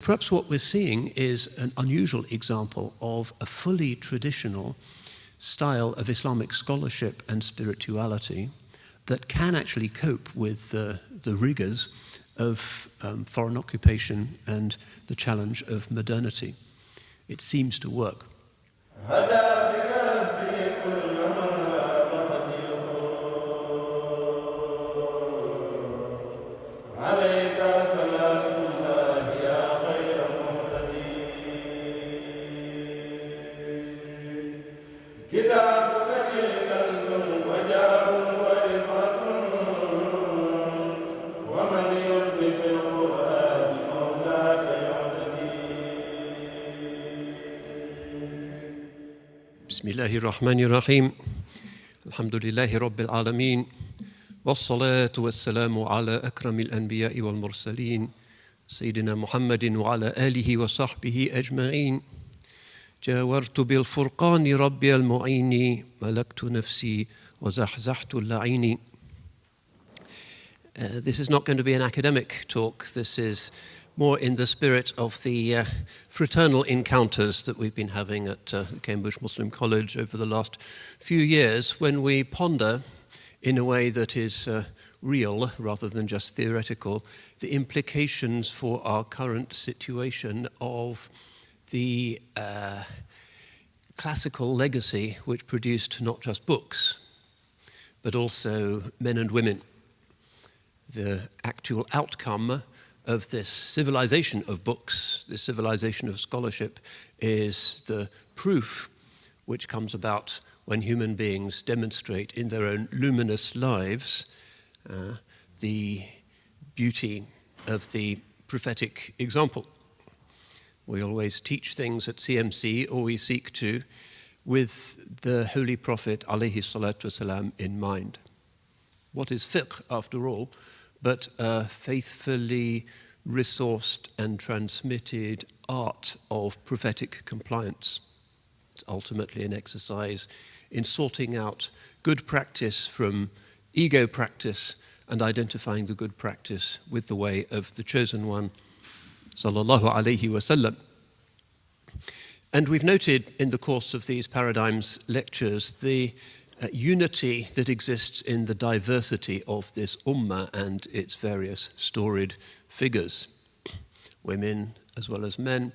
Perhaps what we're seeing is an unusual example of a fully traditional style of Islamic scholarship and spirituality that can actually cope with the rigors of foreign occupation and the challenge of modernity. It seems to work. Bismillahirrahmanirrahim. Alhamdulillahi Rabbil Alameen. Wassalatu wassalamu ala akramil anbiya'i wal mursaleen. Sayyidina Muhammadin wa ala alihi wa sahbihi ajma'in. جاورت بالفرقان ربي المعين ملكت نفسي وزحزحت اللعين. This is not going to be an academic talk. This is more in the spirit of the fraternal encounters that we've been having at Cambridge Muslim College over the last few years, when we ponder in a way that is real rather than just theoretical the implications for our current situation of the classical legacy which produced not just books, but also men and women. The actual outcome of this civilization of books, this civilization of scholarship, is the proof which comes about when human beings demonstrate in their own luminous lives the beauty of the prophetic example. We always teach things at CMC, or we seek to, with the Holy Prophet alayhi salatu wasalam in mind. What is fiqh, after all, but a faithfully resourced and transmitted art of prophetic compliance? It's ultimately an exercise in sorting out good practice from ego practice and identifying the good practice with the way of the chosen one, sallallahu alayhi wasallam. And we've noted in the course of these paradigms lectures the unity that exists in the diversity of this ummah and its various storied figures. Women as well as men,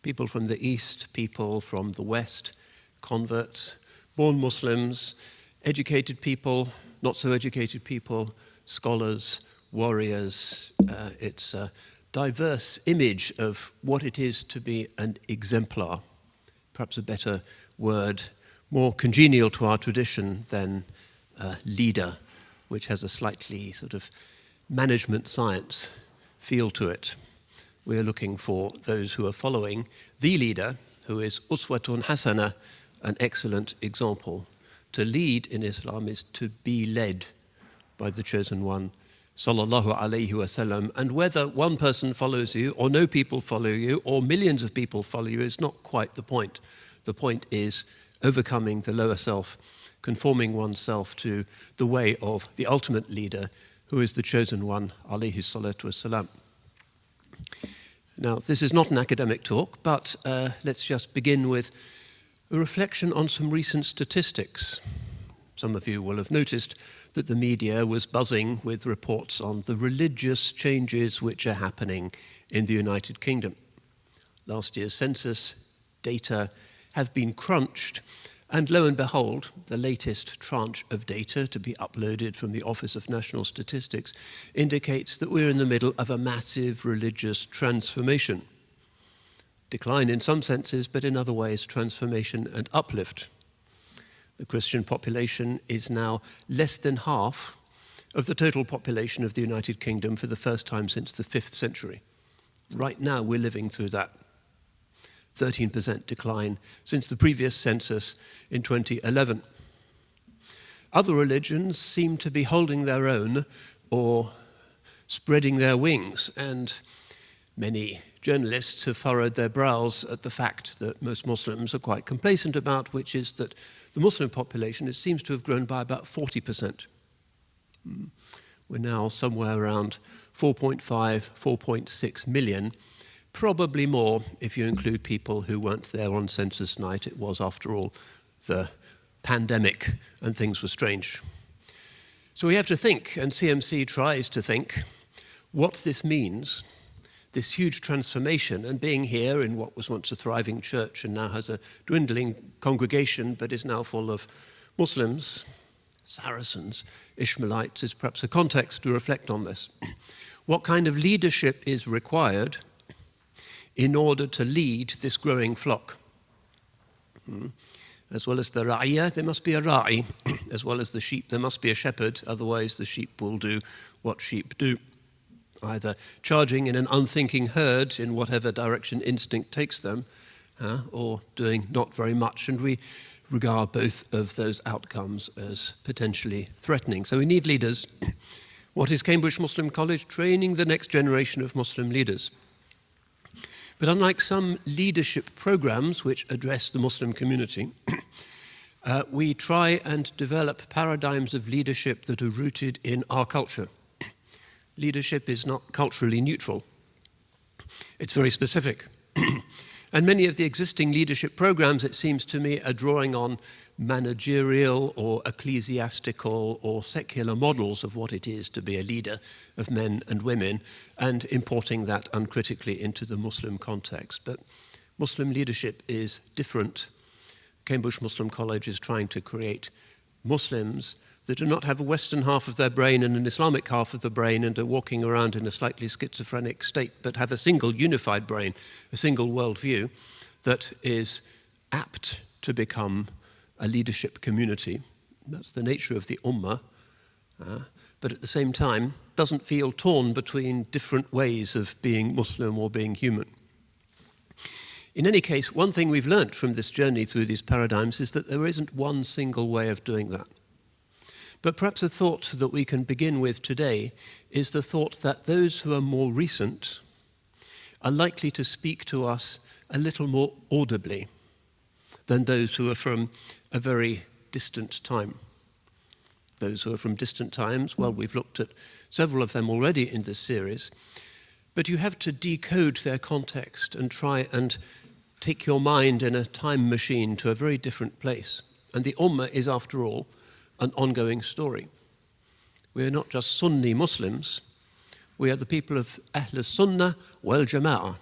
people from the East, people from the West, converts, born Muslims, educated people, not so educated people, scholars, warriors. It's a diverse image of what it is to be an exemplar, perhaps a better word, more congenial to our tradition than leader, which has a slightly sort of management science feel to it. We're looking for those who are following the leader, who is uswatun hasana, an excellent example. To lead in Islam is to be led by the chosen one, sallallahu alayhi wasallam. And whether one person follows you, or no people follow you, or millions of people follow you, is not quite the point. The point is overcoming the lower self, conforming oneself to the way of the ultimate leader, who is the chosen one, alayhi salatu wasalam. Now, this is not an academic talk, but let's just begin with a reflection on some recent statistics. Some of you will have noticed that the media was buzzing with reports on the religious changes which are happening in the United Kingdom. Last year's census data have been crunched, and lo and behold, the latest tranche of data to be uploaded from the Office of National Statistics indicates that we're in the middle of a massive religious transformation. Decline in some senses, but in other ways, transformation and uplift. The Christian population is now less than half of the total population of the United Kingdom for the first time since the 5th century. Right now, we're living through that. 13% decline since the previous census in 2011. Other religions seem to be holding their own or spreading their wings, and many journalists have furrowed their brows at the fact that most Muslims are quite complacent about, which is that the Muslim population, it seems to have grown by about 40%. We're now somewhere around 4.5, 4.6 million, Probably more if you include people who weren't there on census night. It was, after all, the pandemic and things were strange. So we have to think, and CMC tries to think, what this means, this huge transformation, and being here in what was once a thriving church and now has a dwindling congregation but is now full of Muslims, Saracens, Ishmaelites, is perhaps a context to reflect on this. What kind of leadership is required in order to lead this growing flock? As well as the ra'iyah, there must be a ra'i. As well as the sheep, there must be a shepherd. Otherwise, the sheep will do what sheep do, either charging in an unthinking herd in whatever direction instinct takes them, or doing not very much. And we regard both of those outcomes as potentially threatening. So we need leaders. What is Cambridge Muslim College? Training the next generation of Muslim leaders. But unlike some leadership programs which address the Muslim community, we try and develop paradigms of leadership that are rooted in our culture. Leadership is not culturally neutral. It's very specific. And many of the existing leadership programs, it seems to me, are drawing on managerial or ecclesiastical or secular models of what it is to be a leader of men and women, and importing that uncritically into the Muslim context. But Muslim leadership is different. Cambridge Muslim College is trying to create Muslims that do not have a Western half of their brain and an Islamic half of the brain and are walking around in a slightly schizophrenic state, but have a single unified brain, a single worldview that is apt to become a leadership community. That's the nature of the Ummah, but at the same time doesn't feel torn between different ways of being Muslim or being human. In any case, one thing we've learnt from this journey through these paradigms is that there isn't one single way of doing that. But perhaps a thought that we can begin with today is the thought that those who are more recent are likely to speak to us a little more audibly than those who are from a very distant time. Those who are from distant times, well, we've looked at several of them already in this series, but you have to decode their context and try and take your mind in a time machine to a very different place. And the Ummah is, after all, an ongoing story. We are not just Sunni Muslims, we are the people of Ahl Sunnah wal Jama'ah.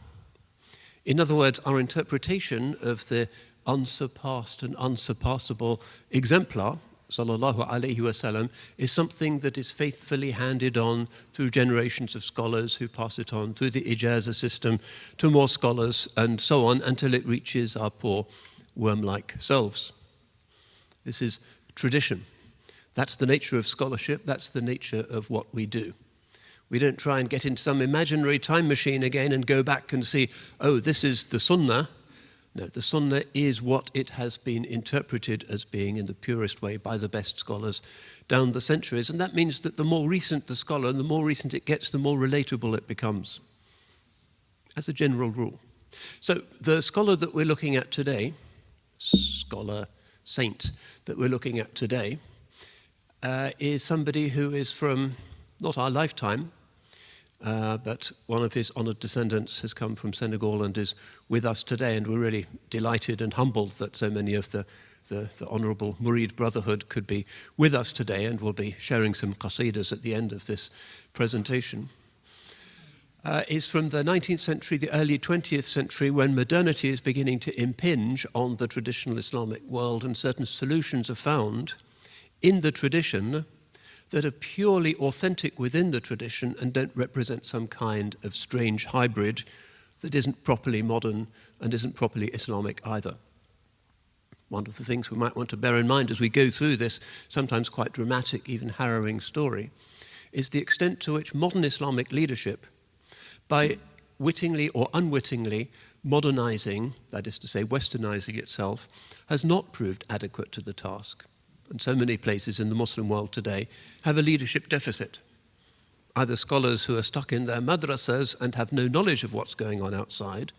In other words, our interpretation of the unsurpassed and unsurpassable exemplar, sallallahu alaihi wasallam, is something that is faithfully handed on through generations of scholars who pass it on through the ijazah system to more scholars and so on until it reaches our poor worm-like selves. This is tradition. That's the nature of scholarship. That's the nature of what we do. We don't try and get into some imaginary time machine again and go back and see, oh, this is the Sunnah. No, the Sunnah is what it has been interpreted as being in the purest way by the best scholars down the centuries. And that means that the more recent the scholar and the more recent it gets, the more relatable it becomes, as a general rule. So the scholar that we're looking at today, scholar saint that we're looking at today, is somebody who is from not our lifetime, but one of his honoured descendants has come from Senegal and is with us today, and we're really delighted and humbled that so many of the Honourable Murid Brotherhood could be with us today, and we'll be sharing some qasidas at the end of this presentation. Is from the 19th century, the early 20th century, when modernity is beginning to impinge on the traditional Islamic world, and certain solutions are found in the tradition that are purely authentic within the tradition and don't represent some kind of strange hybrid that isn't properly modern and isn't properly Islamic either. One of the things we might want to bear in mind as we go through this sometimes quite dramatic, even harrowing story, is the extent to which modern Islamic leadership, by wittingly or unwittingly modernizing, that is to say westernizing itself, has not proved adequate to the task. And so many places in the Muslim world today have a leadership deficit. Either scholars who are stuck in their madrasas and have no knowledge of what's going on outside,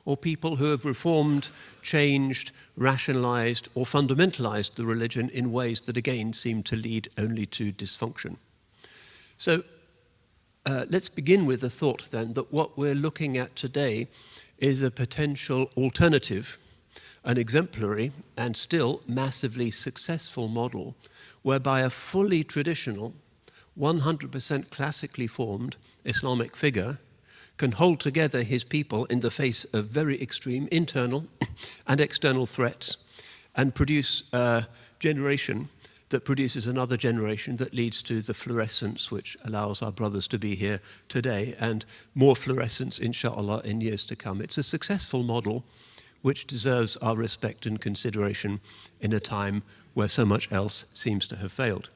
or people who have reformed, changed, rationalized, or fundamentalized the religion in ways that again seem to lead only to dysfunction. So let's begin with the thought then that what we're looking at today is a potential alternative, an exemplary and still massively successful model whereby a fully traditional, 100% classically formed Islamic figure can hold together his people in the face of very extreme internal and external threats and produce a generation that produces another generation that leads to the fluorescence which allows our brothers to be here today and more fluorescence, inshallah, in years to come. It's a successful model which deserves our respect and consideration in a time where so much else seems to have failed.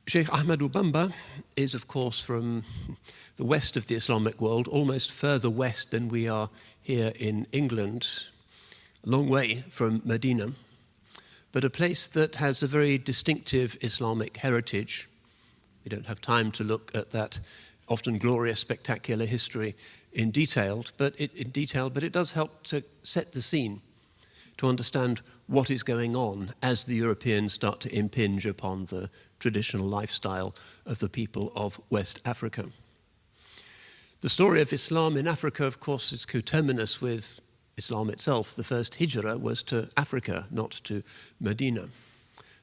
Sheikh AHMADU BAMBA is, of course, from the west of the Islamic world, almost further west than we are here in England, a long way from Medina, but a place that has a very distinctive Islamic heritage. We don't have time to look at that often glorious, spectacular history in detail, but it does help to set the scene, to understand what is going on as the Europeans start to impinge upon the traditional lifestyle of the people of West Africa. The story of Islam in Africa, of course, is coterminous with Islam itself. The first hijrah was to Africa, not to Medina.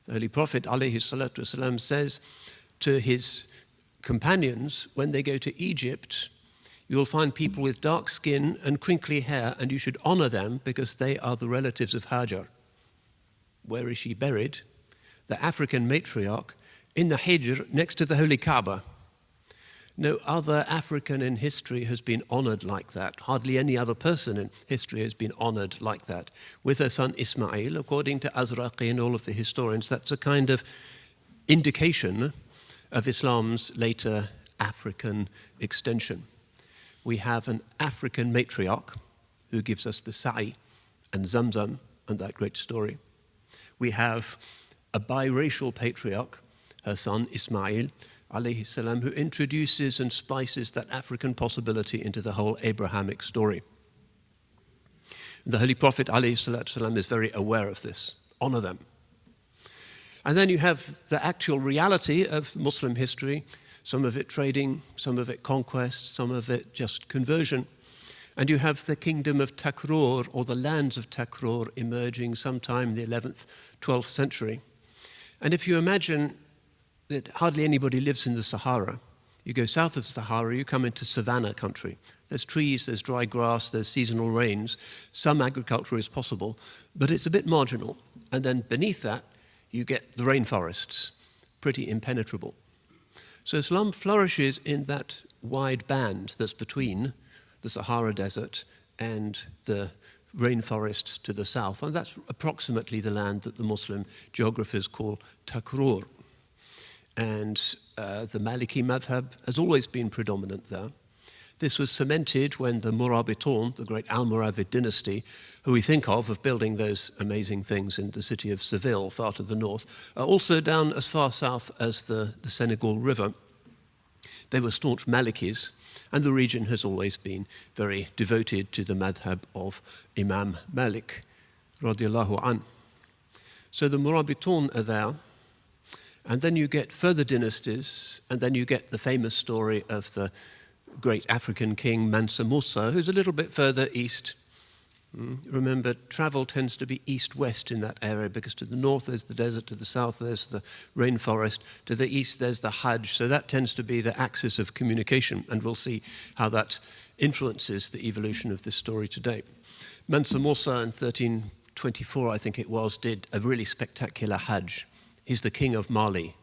The Holy Prophet ﷺ says to his companions, when they go to Egypt, you will find people with dark skin and crinkly hair, and you should honor them because they are the relatives of Hajar. Where is she buried? The African matriarch in the Hijr next to the Holy Kaaba. No other African in history has been honored like that. Hardly any other person in history has been honored like that. With her son Ismail, according to Azraqi and all of the historians, that's a kind of indication of Islam's later African extension. We have an African matriarch who gives us the Sa'i and Zamzam and that great story. We have a biracial patriarch, her son Ismail, alayhi salam, who introduces and spices that African possibility into the whole Abrahamic story. The Holy Prophet alayhi salam is very aware of this. Honor them. And then you have the actual reality of Muslim history, some of it trading, some of it conquest, some of it just conversion. And you have the kingdom of Takrur, or the lands of Takrur, emerging sometime in the 11th, 12th century. And if you imagine that hardly anybody lives in the Sahara, you go south of Sahara, you come into savanna country. There's trees, there's dry grass, there's seasonal rains. Some agriculture is possible, but it's a bit marginal. And then beneath that, you get the rainforests, pretty impenetrable. So Islam flourishes in that wide band that's between the Sahara Desert and the rainforest to the south. And that's approximately the land that the Muslim geographers call Takrur. And the Maliki madhab has always been predominant there. This was cemented when the Murabitun, the great Almoravid dynasty, who we think of building those amazing things in the city of Seville, far to the north, also down as far south as the Senegal River. They were staunch Malikis, and the region has always been very devoted to the madhab of Imam Malik, radiallahu an. So the Murabitun are there, and then you get further dynasties, and then you get the famous story of the great African king Mansa Musa, who's a little bit further east. Remember, travel tends to be east-west in that area, because to the north there's the desert, to the south there's the rainforest, to the east there's the Hajj, so that tends to be the axis of communication, and we'll see how that influences the evolution of this story today. Mansa Musa in 1324, I think it was, did a really spectacular Hajj. He's the king of Mali,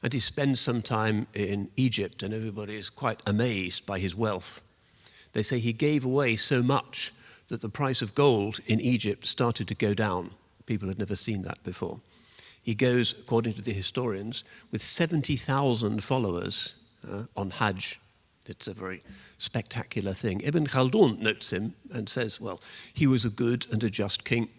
and he spends some time in Egypt, and everybody is quite amazed by his wealth. They say he gave away so much that the price of gold in Egypt started to go down. People had never seen that before. He goes, according to the historians, with 70,000 followers on Hajj. It's a very spectacular thing. Ibn Khaldun notes him and says, well, he was a good and a just king.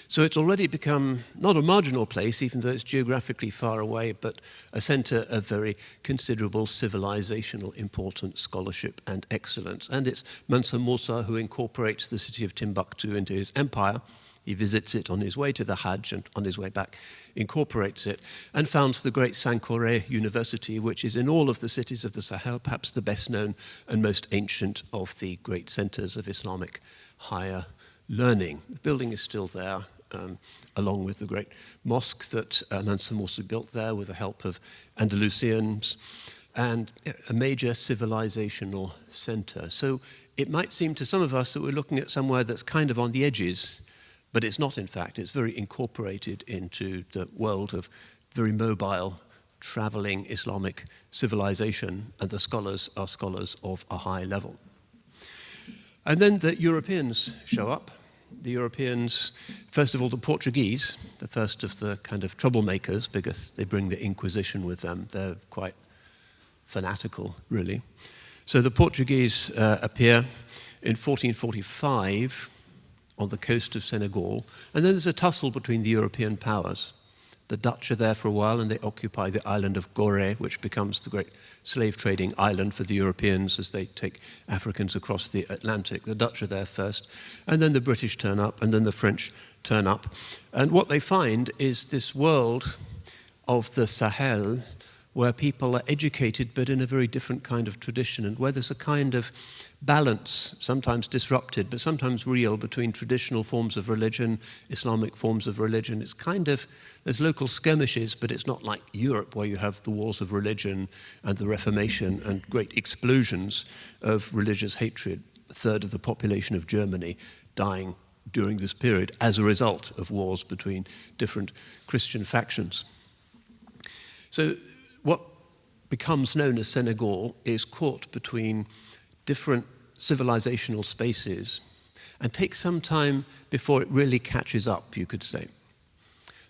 So it's already become not a marginal place, even though it's geographically far away, but a center of very considerable civilizational importance, scholarship, and excellence. And it's Mansa Musa who incorporates the city of Timbuktu into his empire He visits it on his way to the Hajj and on his way back incorporates it and founds the great Sankore University, which is in all of the cities of the Sahel, perhaps the best known and most ancient of the great centers of Islamic higher learning. The building is still there, along with the great mosque that Mansa Morsi built there with the help of Andalusians, and a major civilizational center. So it might seem to some of us that we're looking at somewhere that's kind of on the edges, but it's not, in fact. It's very incorporated into the world of very mobile, traveling Islamic civilization, and the scholars are scholars of a high level. And then the Europeans show up. The Europeans, first of all, the Portuguese, the first of the kind of troublemakers, because they bring the Inquisition with them. They're quite fanatical, really. So the Portuguese appear in 1445 on the coast of Senegal, and then there's a tussle between the European powers. The Dutch are there for a while, and they occupy the island of Gorée, which becomes the great slave trading island for the Europeans as they take Africans across the Atlantic. The Dutch are there first, and then the British turn up, and then the French turn up. And what they find is this world of the Sahel, where people are educated but in a very different kind of tradition, and where there's a kind of balance, sometimes disrupted, but sometimes real, between traditional forms of religion, Islamic forms of religion. It's kind of, there's local skirmishes, but it's not like Europe, where you have the wars of religion and the Reformation and great explosions of religious hatred. A third of the population of Germany dying during this period as a result of wars between different Christian factions. So what becomes known as Senegal is caught between different civilizational spaces and takes some time before it really catches up, you could say.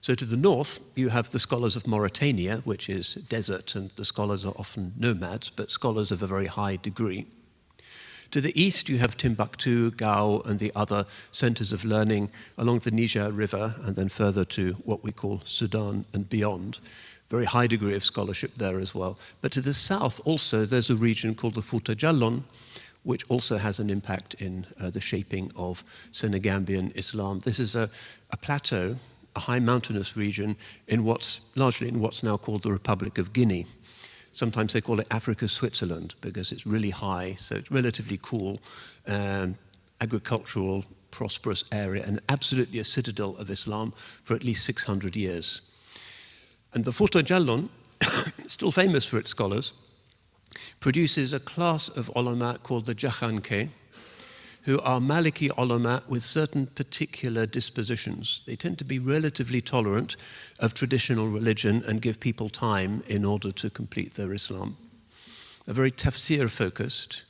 So to the north, you have the scholars of Mauritania, which is desert, and the scholars are often nomads, but scholars of a very high degree. To the east, you have Timbuktu, Gao, and the other centers of learning along the Niger River, and then further to what we call Sudan and beyond. Very high degree of scholarship there as well. But to the south also, there's a region called the Fouta Djallon, which also has an impact in the shaping of Senegambian Islam. This is a plateau, a high mountainous region largely in what's now called the Republic of Guinea. Sometimes they call it Africa's Switzerland because it's really high, so it's relatively cool, agricultural, prosperous area, and absolutely a citadel of Islam for at least 600 years. And the Fouta Djallon, still famous for its scholars, produces a class of ulama called the Jakhanke, who are Maliki ulama with certain particular dispositions. They tend to be relatively tolerant of traditional religion and give people time in order to complete their Islam. They're very tafsir focused.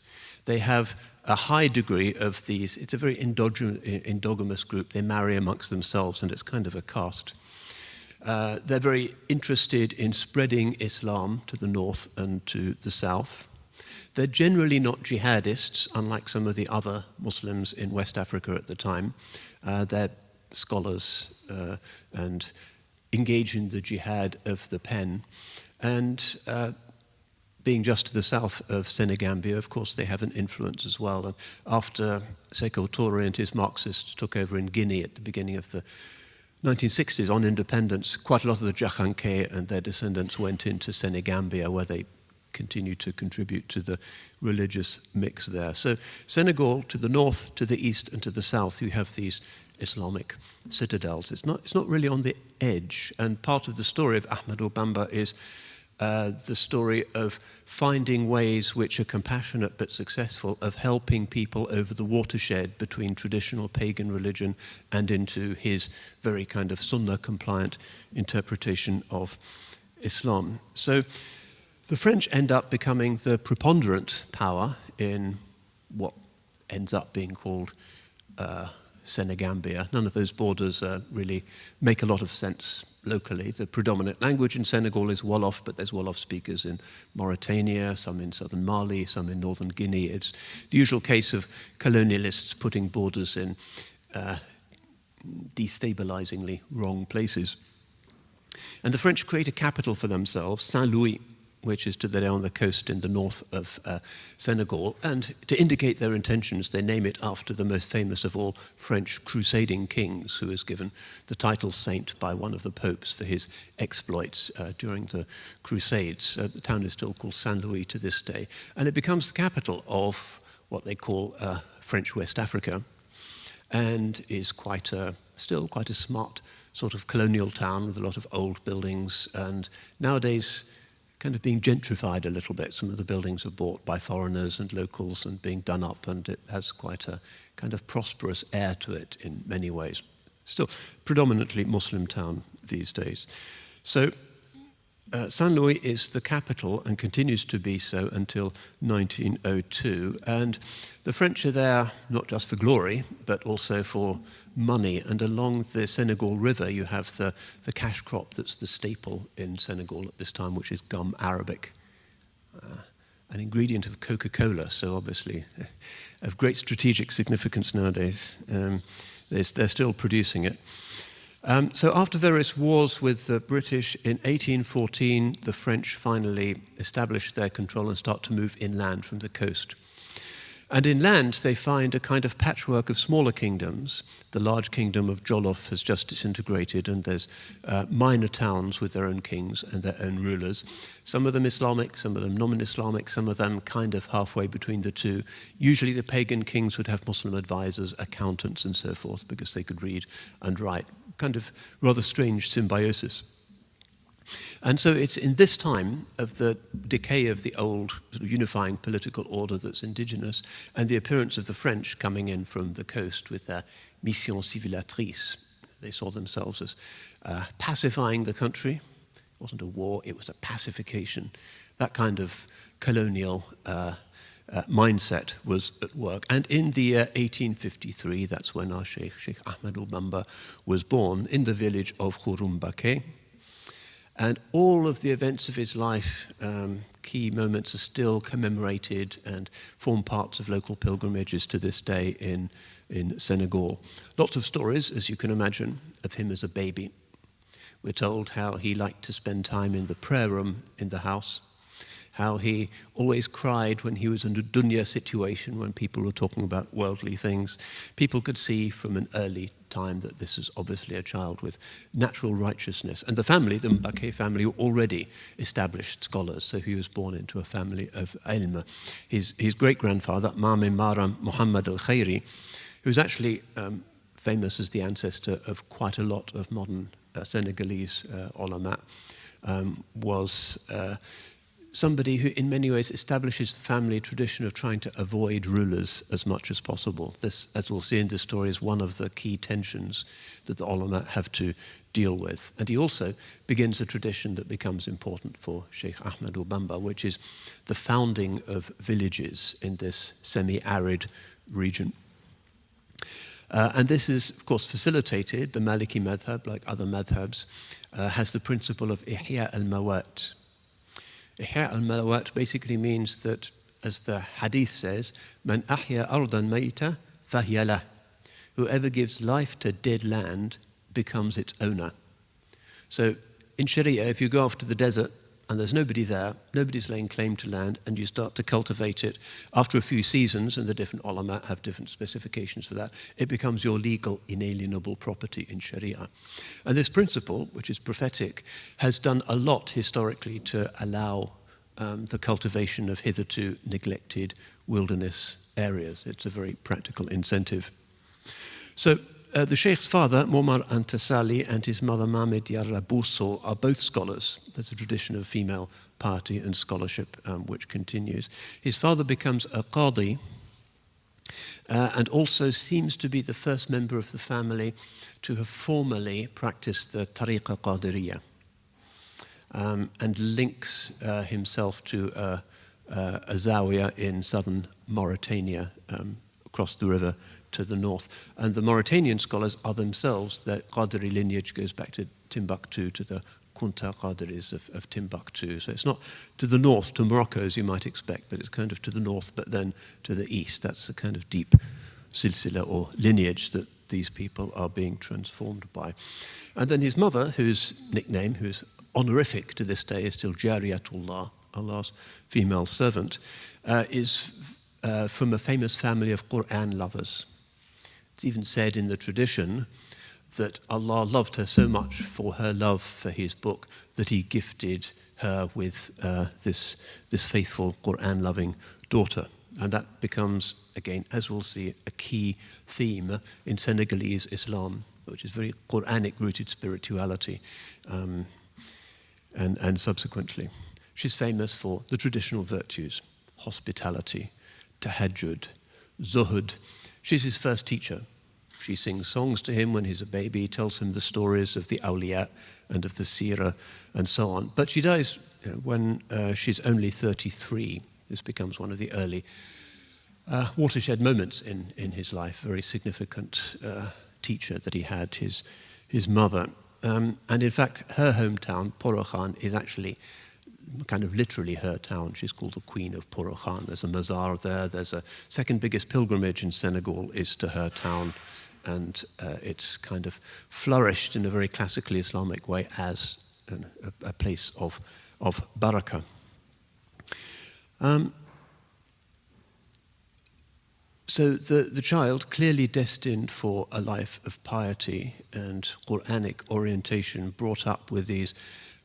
They have a high degree of these. It's a very endogamous group. They marry amongst themselves, and it's kind of a caste. They're very interested in spreading Islam to the north and to the south. They're generally not jihadists, unlike some of the other Muslims in West Africa at the time. They're scholars and engage in the jihad of the pen. And being just to the south of Senegambia, of course, they have an influence as well. And after Sékou Touré and his Marxists took over in Guinea at the beginning of the 1960s on independence, quite a lot of the Jakhanke and their descendants went into Senegambia, where they continue to contribute to the religious mix there. So Senegal, to the north, to the east, and to the south, you have these Islamic citadels. It's not really on the edge. And part of the story of AHMADU BAMBA is the story of finding ways which are compassionate but successful of helping people over the watershed between traditional pagan religion and into his very kind of Sunnah-compliant interpretation of Islam. So the French end up becoming the preponderant power in what ends up being called Senegambia. None of those borders really make a lot of sense locally. The predominant language in Senegal is Wolof, but there's Wolof speakers in Mauritania, some in southern Mali, some in northern Guinea. It's the usual case of colonialists putting borders in destabilizingly wrong places. And the French create a capital for themselves, Saint-Louis, which is they're on the coast in the north of Senegal. And to indicate their intentions, they name it after the most famous of all French crusading kings, who was given the title saint by one of the popes for his exploits during the Crusades. The town is still called Saint-Louis to this day. And it becomes the capital of what they call French West Africa, and is still quite a smart sort of colonial town with a lot of old buildings, and nowadays kind of being gentrified a little bit. Some of the buildings are bought by foreigners and locals and being done up, and it has quite a kind of prosperous air to it in many ways. Still predominantly Muslim town these days. So Saint-Louis is the capital and continues to be so until 1902. And the French are there not just for glory, but also for money. And along the Senegal River, you have the cash crop that's the staple in Senegal at this time, which is gum arabic, an ingredient of Coca-Cola, so obviously of great strategic significance nowadays. They're still producing it. So after various wars with the British, in 1814, the French finally established their control and start to move inland from the coast. And inland, they find a kind of patchwork of smaller kingdoms. The large kingdom of Jolof has just disintegrated, and there's minor towns with their own kings and their own rulers. Some of them Islamic, some of them non-Islamic, some of them kind of halfway between the two. Usually the pagan kings would have Muslim advisors, accountants, and so forth, because they could read and write. Kind of rather strange symbiosis. And so it's in this time of the decay of the old sort of unifying political order that's indigenous, and the appearance of the French coming in from the coast with their mission civilisatrice. They saw themselves as pacifying the country. It wasn't a war, it was a pacification. That kind of colonial mindset was at work. And in the year 1853, that's when our Sheikh AHMADU BAMBA was born in the village of Khurumbake. And all of the events of his life, key moments, are still commemorated and form parts of local pilgrimages to this day in Senegal. Lots of stories, as you can imagine, of him as a baby. We're told how he liked to spend time in the prayer room in the house, how he always cried when he was in a dunya situation, when people were talking about worldly things. People could see from an early time that this is obviously a child with natural righteousness. And the family, the Mbake family, were already established scholars, so he was born into a family of ilm. His great-grandfather, Mame Maram Muhammad al-Khairi, who was actually famous as the ancestor of quite a lot of modern Senegalese ulama, was somebody who in many ways establishes the family tradition of trying to avoid rulers as much as possible. This, as we'll see in this story, is one of the key tensions that the ulama have to deal with. And he also begins a tradition that becomes important for Sheikh AHMADU BAMBA, which is the founding of villages in this semi-arid region. And this is, of course, facilitated. The Maliki madhab, like other madhabs, has the principle of ihya al-mawat. Ihya al-mawat basically means that, as the hadith says, man ahya ardan mayta fahiya lah. Whoever gives life to dead land becomes its owner. So in Sharia, if you go off to the desert and there's nobody there, nobody's laying claim to land, and you start to cultivate it, after a few seasons, and the different ulama have different specifications for that, it becomes your legal inalienable property in Sharia. And this principle, which is prophetic, has done a lot historically to allow the cultivation of hitherto neglected wilderness areas. It's a very practical incentive. So the Sheikh's father, Momar Antasali, and his mother, Mamed Yarabuso, are both scholars. There's a tradition of female piety and scholarship which continues. His father becomes a qadi, and also seems to be the first member of the family to have formally practiced the Tariqa Qadiriyya, and links himself to a zawiya in southern Mauritania, across the river to the north. And the Mauritanian scholars are themselves, their Qadiri lineage goes back to Timbuktu, to the Kunta Qadiris of Timbuktu. So it's not to the north, to Morocco, as you might expect, but it's kind of to the north, but then to the east. That's the kind of deep silsila or lineage that these people are being transformed by. And then his mother, whose nickname, who's honorific to this day, is still Jariyatullah, Allah's female servant, is from a famous family of Quran lovers. It's even said in the tradition that Allah loved her so much for her love for his book that he gifted her with this faithful Quran-loving daughter. And that becomes, again, as we'll see, a key theme in Senegalese Islam, which is very Quranic-rooted spirituality, and subsequently. She's famous for the traditional virtues, hospitality, tahajjud, zuhud. She's his first teacher. She sings songs to him when he's a baby, tells him the stories of the awliya and of the seerah and so on. But she dies when she's only 33. This becomes one of the early watershed moments in his life, very significant teacher that he had, his mother. And in fact, her hometown, Porokhan, is actually kind of literally her town. She's called the Queen of Porokhan. There's a mazar there. There's a second biggest pilgrimage in Senegal is to her town. And it's kind of flourished in a very classically Islamic way as a place of barakah. So the child, clearly destined for a life of piety and Quranic orientation, brought up with these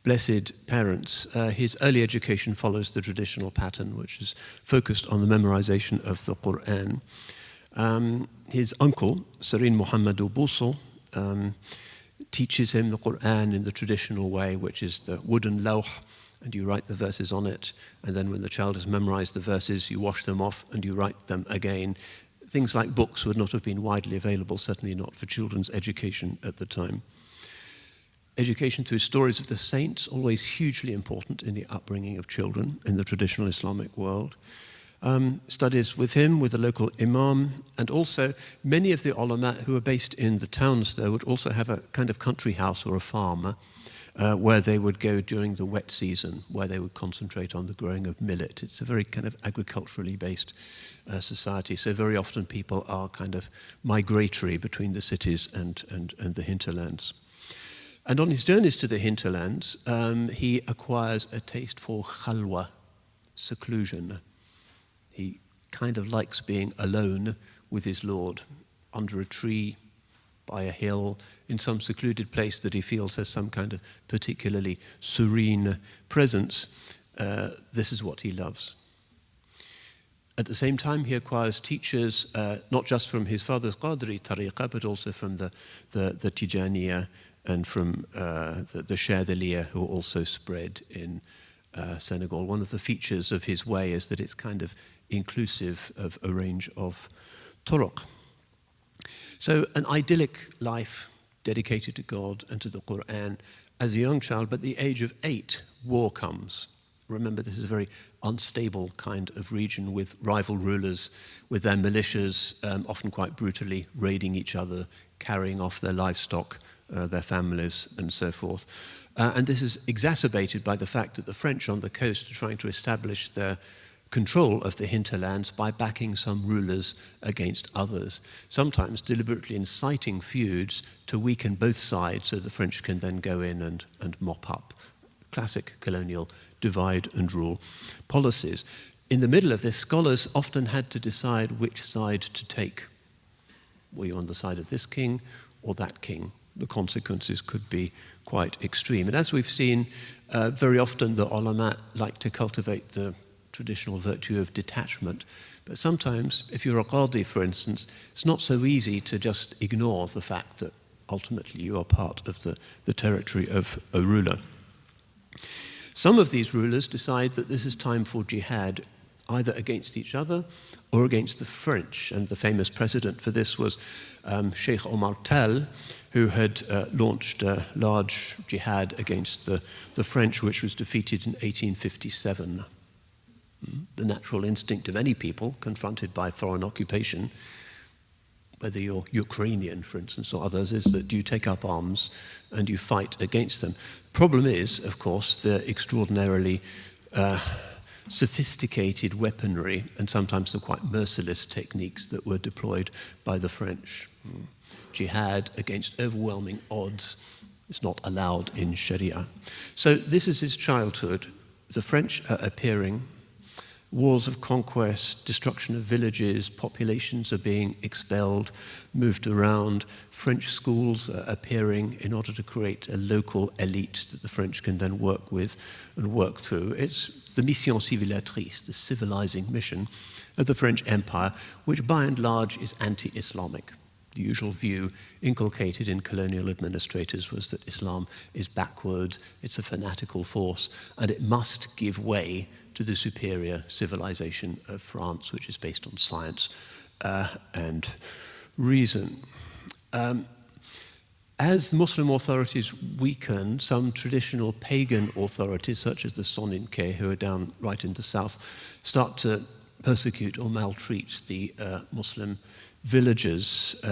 blessed parents, his early education follows the traditional pattern, which is focused on the memorization of the Quran. His uncle, Sarin Muhammadu Buso, teaches him the Quran in the traditional way, which is the wooden lawh, and you write the verses on it, and then when the child has memorized the verses, you wash them off and you write them again. Things like books would not have been widely available, certainly not for children's education at the time. Education through stories of the saints, always hugely important in the upbringing of children in the traditional Islamic world. Studies with him, with the local imam, and also many of the ulama who are based in the towns there would also have a kind of country house or a farm where they would go during the wet season, where they would concentrate on the growing of millet. It's a very kind of agriculturally based society, so very often people are kind of migratory between the cities and the hinterlands. And on his journeys to the hinterlands, he acquires a taste for khalwa, seclusion. He kind of likes being alone with his Lord, under a tree, by a hill, in some secluded place that he feels has some kind of particularly serene presence. This is what he loves. At the same time, he acquires teachers, not just from his father's Qadri tariqah, but also from the Tijaniya and from the Shadhiliya, who also spread in Senegal. One of the features of his way is that it's kind of inclusive of a range of turuq. So an idyllic life dedicated to God and to the Quran as a young child, but at the age of 8, war comes. Remember, this is a very unstable kind of region with rival rulers, with their militias often quite brutally raiding each other, carrying off their livestock, their families, and so forth. And this is exacerbated by the fact that the French on the coast are trying to establish their control of the hinterlands by backing some rulers against others, sometimes deliberately inciting feuds to weaken both sides so the French can then go in and mop up. Classic colonial divide and rule policies. In the middle of this, scholars often had to decide which side to take. Were you on the side of this king or that king? The consequences could be quite extreme. And as we've seen, very often the ulama like to cultivate the traditional virtue of detachment. But sometimes, if you're a qadi, for instance, it's not so easy to just ignore the fact that ultimately you are part of the territory of a ruler. Some of these rulers decide that this is time for jihad, either against each other or against the French. And the famous precedent for this was Sheikh Omar Tall, who had launched a large jihad against the French, which was defeated in 1857. The natural instinct of any people confronted by foreign occupation, whether you're Ukrainian, for instance, or others, is that you take up arms and you fight against them. Problem is, of course, the extraordinarily sophisticated weaponry and sometimes the quite merciless techniques that were deployed by the French. Jihad against overwhelming odds is not allowed in Sharia. So this is his childhood. the French are appearing, wars of conquest, destruction of villages, populations are being expelled, moved around. French schools are appearing in order to create a local elite that the French can then work with and work through. It's the mission civilisatrice, the civilizing mission of the French Empire, which by and large is anti-Islamic. The usual view inculcated in colonial administrators was that Islam is backward, it's a fanatical force, and it must give way to the superior civilization of France, which is based on science and reason. As Muslim authorities weaken, some traditional pagan authorities, such as the Soninke, who are down right in the south, start to persecute or maltreat the Muslim villagers,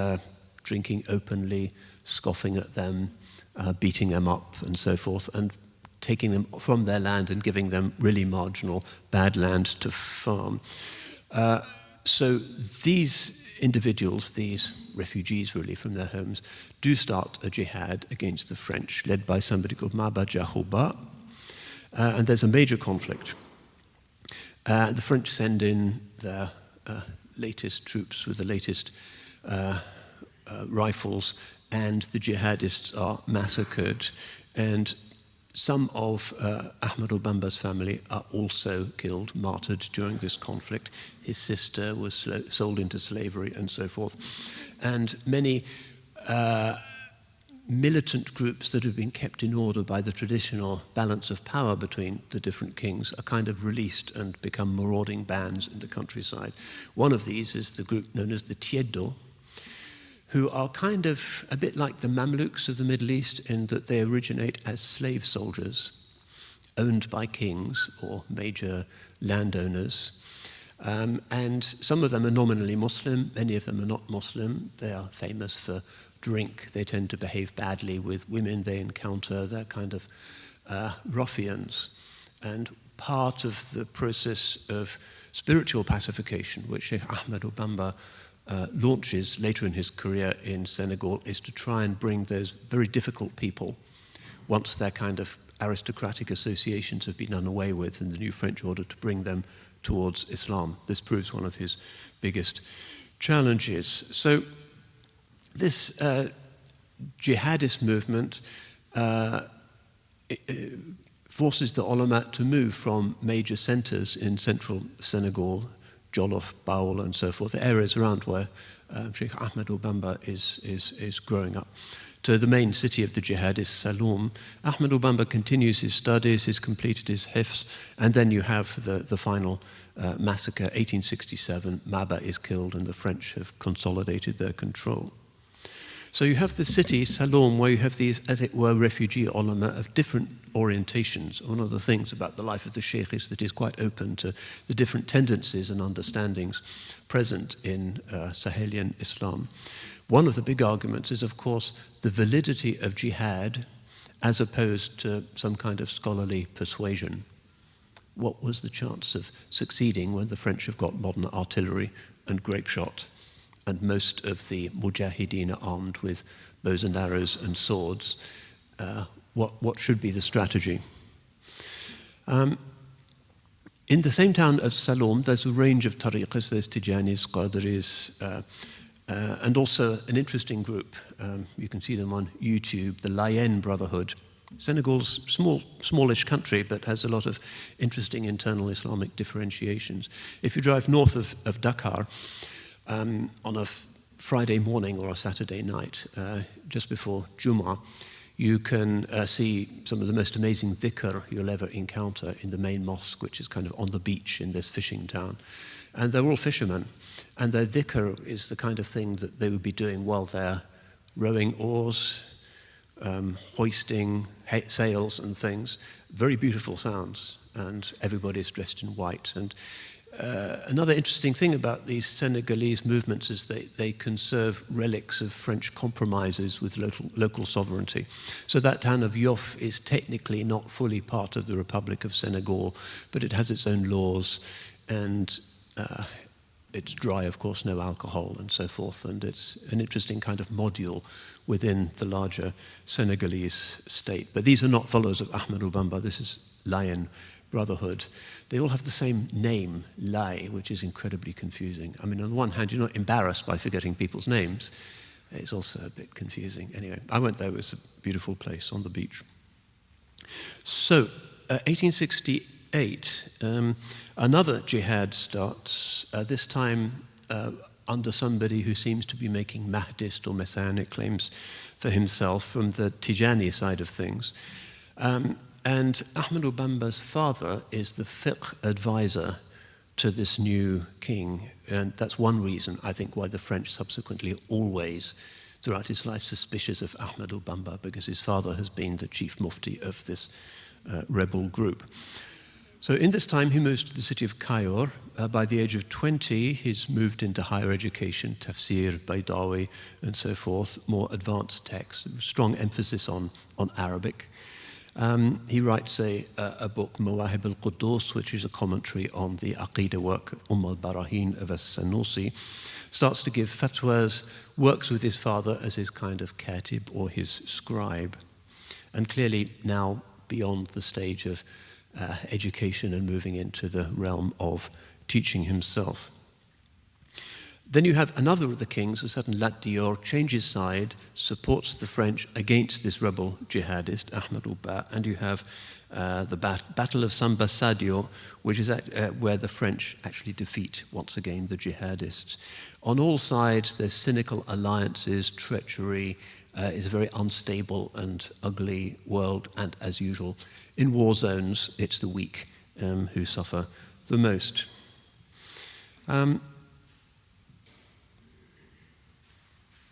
drinking openly, scoffing at them, beating them up and so forth, and taking them from their land and giving them really marginal, bad land to farm. So these individuals, these refugees really from their homes, do start a jihad against the French, led by somebody called Maba Jahoba, and there's a major conflict. The French send in their latest troops with the latest rifles, and the jihadists are massacred, and some of AHMADU Bamba's family are also killed, martyred during this conflict. His sister was sold into slavery and so forth. And many militant groups that have been kept in order by the traditional balance of power between the different kings are kind of released and become marauding bands in the countryside. One of these is the group known as the Tieddo, who are kind of a bit like the Mamluks of the Middle East in that they originate as slave soldiers owned by kings or major landowners. And some of them are nominally Muslim, many of them are not Muslim. They are famous for drink. They tend to behave badly with women they encounter. They're kind of ruffians. And part of the process of spiritual pacification, which Sheikh Ahmadu Bamba launches later in his career in Senegal, is to try and bring those very difficult people, once their kind of aristocratic associations have been done away with in the new French order, to bring them towards Islam. This proves one of his biggest challenges. So this jihadist movement forces the ulama to move from major centers in central Senegal, Jolof, Baol, and so forth, the areas around where Sheikh Ahmadu Bamba is growing up, to the main city of the jihad is Saloum. Ahmadu Bamba continues his studies, he's completed his hifz, and then you have the final massacre, 1867. Maba is killed and the French have consolidated their control. So you have the city, Saloum, where you have these, as it were, refugee ulama of different orientations. One of the things about the life of the sheikh is that he's quite open to the different tendencies and understandings present in Sahelian Islam. One of the big arguments is, of course, the validity of jihad as opposed to some kind of scholarly persuasion. What was the chance of succeeding when the French have got modern artillery and grape shot, and most of the mujahideen are armed with bows and arrows and swords? What should be the strategy? In the same town of Saloum, there's a range of tariqas. There's Tijanis, Qadris, and also an interesting group. You can see them on YouTube, the Layen Brotherhood. Senegal's smallish country, but has a lot of interesting internal Islamic differentiations. If you drive north of Dakar, on a Friday morning or a Saturday night, just before Jummah, you can see some of the most amazing dhikr you'll ever encounter in the main mosque, which is kind of on the beach in this fishing town. And they're all fishermen, and their dhikr is the kind of thing that they would be doing while they're rowing oars, hoisting sails and things. Very beautiful sounds, and everybody's dressed in white. And another interesting thing about these Senegalese movements is they conserve relics of French compromises with local sovereignty. So that town of Yoff is technically not fully part of the Republic of Senegal, but it has its own laws, and it's dry, of course, no alcohol and so forth, and it's an interesting kind of module within the larger Senegalese state. But these are not followers of Ahmadu Bamba. This is Layen brotherhood, they all have the same name, Lai, which is incredibly confusing. I mean, on the one hand, you're not embarrassed by forgetting people's names. It's also a bit confusing. Anyway, I went there. It was a beautiful place on the beach. So, 1868, another jihad starts, this time under somebody who seems to be making Mahdist or Messianic claims for himself from the Tijani side of things. And AHMADU Bamba's father is the fiqh advisor to this new king. And that's one reason, I think, why the French subsequently always, throughout his life, suspicious of AHMADU Bamba, because his father has been the chief mufti of this rebel group. So in this time, he moves to the city of Cairo. By the age of 20, he's moved into higher education, tafsir, Baydawi, and so forth, more advanced texts, strong emphasis on Arabic. He writes a book, Mawahib al-Quddus, which is a commentary on the Aqidah work, al-Barahin of as-Sanusi, starts to give fatwas, works with his father as his kind of katib or his scribe, and clearly now beyond the stage of education and moving into the realm of teaching himself. Then you have another of the kings, a certain Lat Dior, changes side, supports the French against this rebel jihadist, AHMADU Ba, and you have the Battle of Samba Sadio, which is where the French actually defeat, once again, the jihadists. On all sides, there's cynical alliances, treachery, is a very unstable and ugly world, and as usual, in war zones, it's the weak who suffer the most.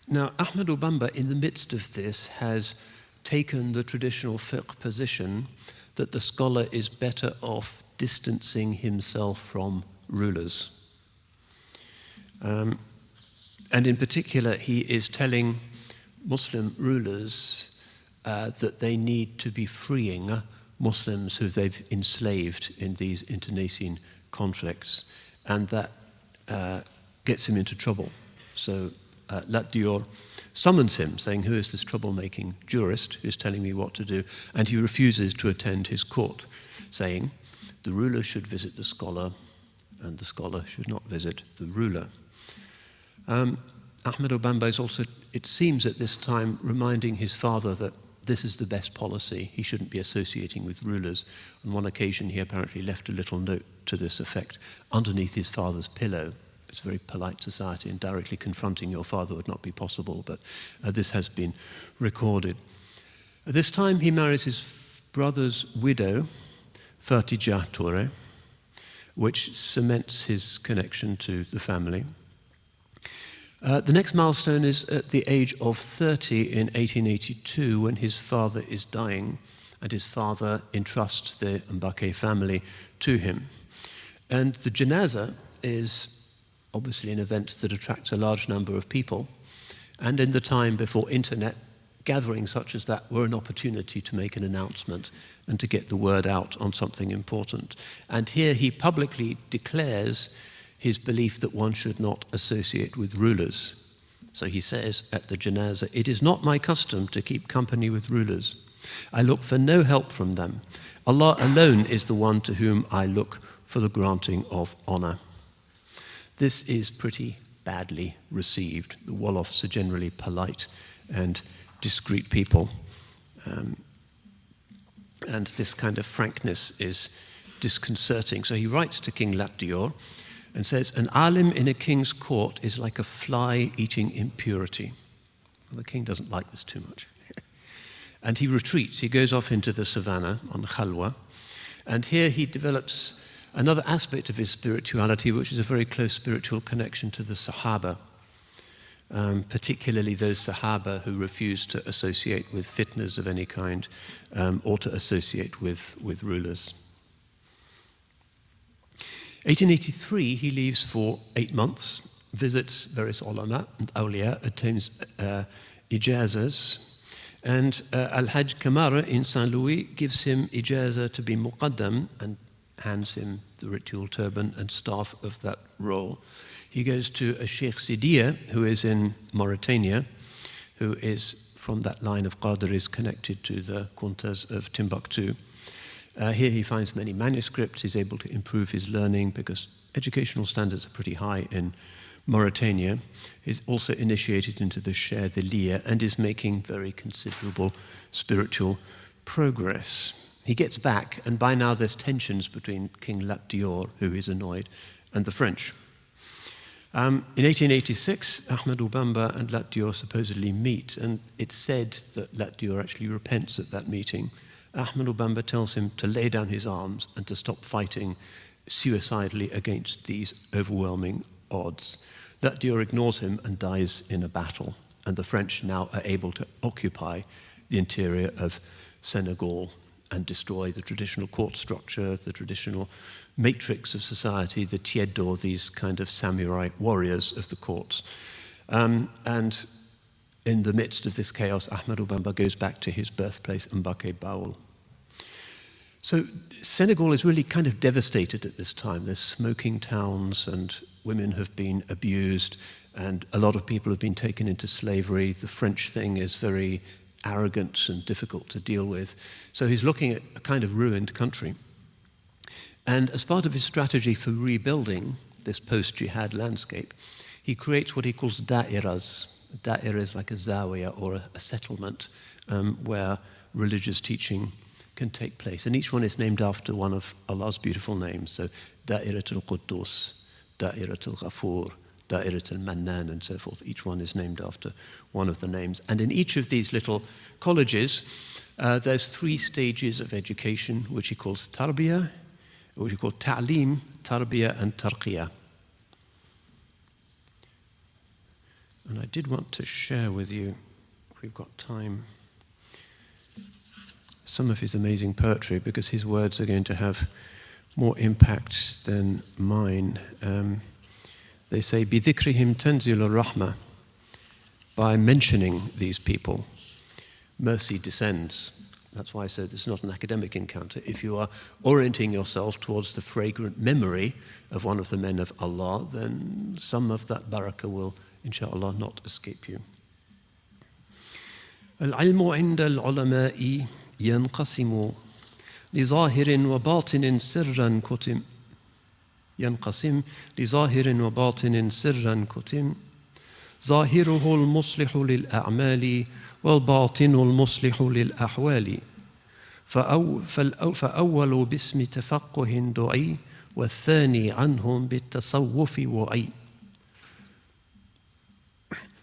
Now, AHMADU Bamba, in the midst of this, has taken the traditional fiqh position that the scholar is better off distancing himself from rulers. And in particular, he is telling Muslim rulers that they need to be freeing Muslims who they've enslaved in these internecine conflicts, and that gets him into trouble. So Lat Dior summons him, saying, "Who is this troublemaking jurist who's telling me what to do?" And he refuses to attend his court, saying, "The ruler should visit the scholar, and the scholar should not visit the ruler." AHMADU Bamba is also, it seems at this time, reminding his father that this is the best policy. He shouldn't be associating with rulers. On one occasion, he apparently left a little note to this effect underneath his father's pillow. It's a very polite society, and directly confronting your father would not be possible, but this has been recorded. At this time, he marries his brother's widow, Fatijah Toure, which cements his connection to the family. The next milestone is at the age of 30 in 1882, when his father is dying, and his father entrusts the Mbake family to him. And the janazah is obviously an event that attracts a large number of people, and in the time before internet, gatherings such as that were an opportunity to make an announcement and to get the word out on something important. And here he publicly declares his belief that one should not associate with rulers. So he says at the janazah, "It is not my custom to keep company with rulers. I look for no help from them. Allah alone is the one to whom I look for the granting of honor." This is pretty badly received. The Woloffs are generally polite and discreet people. And this kind of frankness is disconcerting. So he writes to King Lat Dior and says, "An alim in a king's court is like a fly eating impurity." Well, the king doesn't like this too much. And he retreats. He goes off into the savannah on Khalwa. And here he develops another aspect of his spirituality, which is a very close spiritual connection to the Sahaba, particularly those Sahaba who refuse to associate with fitnas of any kind or to associate with rulers. 1883, he leaves for 8 months, visits various ulama and awliya, attains ijazas, and Al-Hajj Kamara in Saint Louis gives him ijazah to be muqaddam and hands him the ritual turban and staff of that role. He goes to a Sheikh Sidiya, who is in Mauritania, who is from that line of Qadiris connected to the Kuntas of Timbuktu. Here he finds many manuscripts. He's able to improve his learning because educational standards are pretty high in Mauritania. He's also initiated into the Shadhiliya and is making very considerable spiritual progress. He gets back, and by now there's tensions between King Lat Dior, who is annoyed, and the French. In 1886, AHMADU BAMBA and Lat Dior supposedly meet, and it's said that Lat Dior actually repents at that meeting. AHMADU BAMBA tells him to lay down his arms and to stop fighting suicidally against these overwhelming odds. Lat Dior ignores him and dies in a battle, and the French now are able to occupy the interior of Senegal and destroy the traditional court structure, the traditional matrix of society, the tieddo, these kind of samurai warriors of the courts. And in the midst of this chaos, AHMADU BAMBA goes back to his birthplace, Mbake Baoul. So Senegal is really kind of devastated at this time. There's smoking towns, and women have been abused, and a lot of people have been taken into slavery. The French thing is very arrogant and difficult to deal with. So he's looking at a kind of ruined country. And as part of his strategy for rebuilding this post-jihad landscape, he creates what he calls da'iras. Da'ira is like a zawiya or a settlement where religious teaching can take place. And each one is named after one of Allah's beautiful names. So Da'iratul Quddus, Da'iratul Ghafur, Da'iratul Mannan, and so forth. Each one is named after one of the names. And in each of these little colleges, there's 3 stages of education, which he calls tarbiyah, which he calls ta'lim, tarbiyah, and tarqiyah. And I did want to share with you, if we've got time, some of his amazing poetry, because his words are going to have more impact than mine. They say, بِذِكْرِهِمْ تَنْزِلُ الرَّحْمَةِ. By mentioning these people, mercy descends. That's why I said this is not an academic encounter. If you are orienting yourself towards the fragrant memory of one of the men of Allah, then some of that barakah will, inshallah, not escape you. العلم عند العلماء ينقسم لظاهر وباطن سرا كتم. ينقسم لظاهر وباطن سرا كتم. ظاهره المصلح للأعمال والباطن المصلح للأحوال. فأول باسم تفقه دعي والثاني عنهم بالتصوف وعي.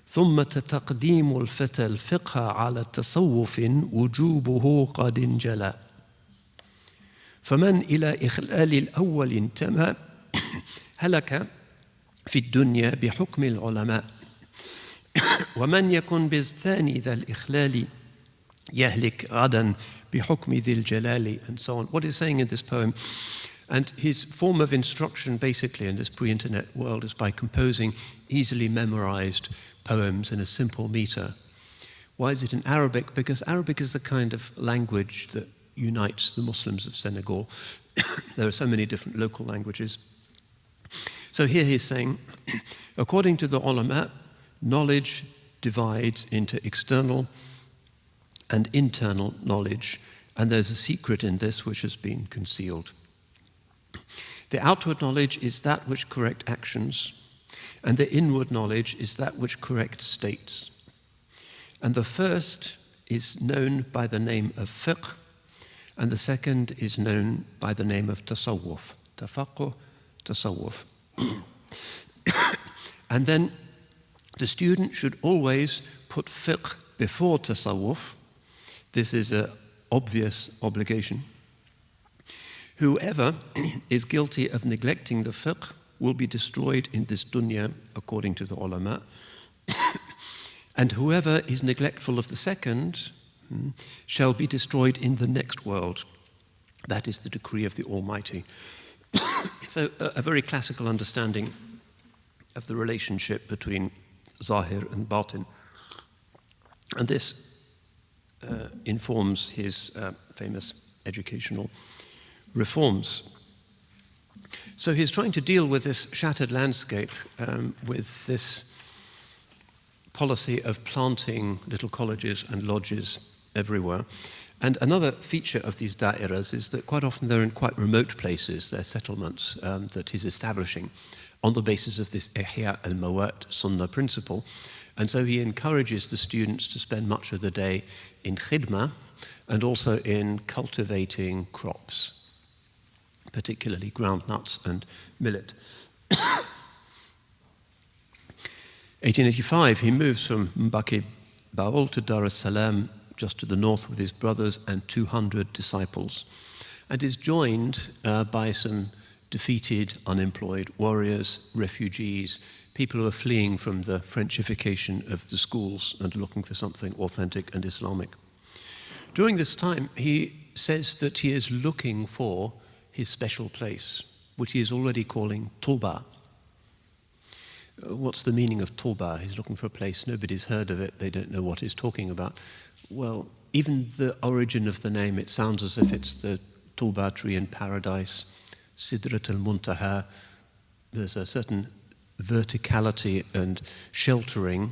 ثم تقديم الفتى الفقه على التصوف وجوبه قد انجلى. فمن إلى إخلال الأول انتمى هلك في الدنيا بحكم العلماء. ومن يكن بالثاني ذا الإخلال يهلك غدا بحكم ذي الجلال. And so on. What he's saying in this poem, and his form of instruction basically in this pre-internet world is by composing easily memorized poems in a simple meter. Why is it in Arabic? Because Arabic is the kind of language that unites the Muslims of Senegal. There are so many different local languages. So here he's saying, according to the ulama, knowledge divides into external and internal knowledge, and there's a secret in this which has been concealed. The outward knowledge is that which corrects actions, and the inward knowledge is that which corrects states. And the first is known by the name of fiqh, and the second is known by the name of tasawwuf. Tafaqquh, tasawwuf. And then the student should always put fiqh before tasawwuf. This is an obvious obligation. Whoever is guilty of neglecting the fiqh will be destroyed in this dunya, according to the ulama. And whoever is neglectful of the second shall be destroyed in the next world. That is the decree of the Almighty. So a very classical understanding of the relationship between Zahir and Batin. And this informs his famous educational reforms. So he's trying to deal with this shattered landscape with this policy of planting little colleges and lodges everywhere. And another feature of these da'iras is that quite often they're in quite remote places, they're settlements that he's establishing on the basis of this Ihya al-Mawat Sunnah principle. And so he encourages the students to spend much of the day in khidmah and also in cultivating crops, particularly groundnuts and millet. 1885, he moves from Mbaki Baul to Dar es Salaam, just to the north, with his brothers and 200 disciples, and is joined by some defeated, unemployed warriors, refugees, people who are fleeing from the Frenchification of the schools and looking for something authentic and Islamic. During this time, he says that he is looking for his special place, which he is already calling Tuba. What's the meaning of Tuba? He's looking for a place, nobody's heard of it, they don't know what he's talking about. Well, even the origin of the name, it sounds as if it's the Tuba tree in paradise, Sidrat al-Muntaha. There's a certain verticality and sheltering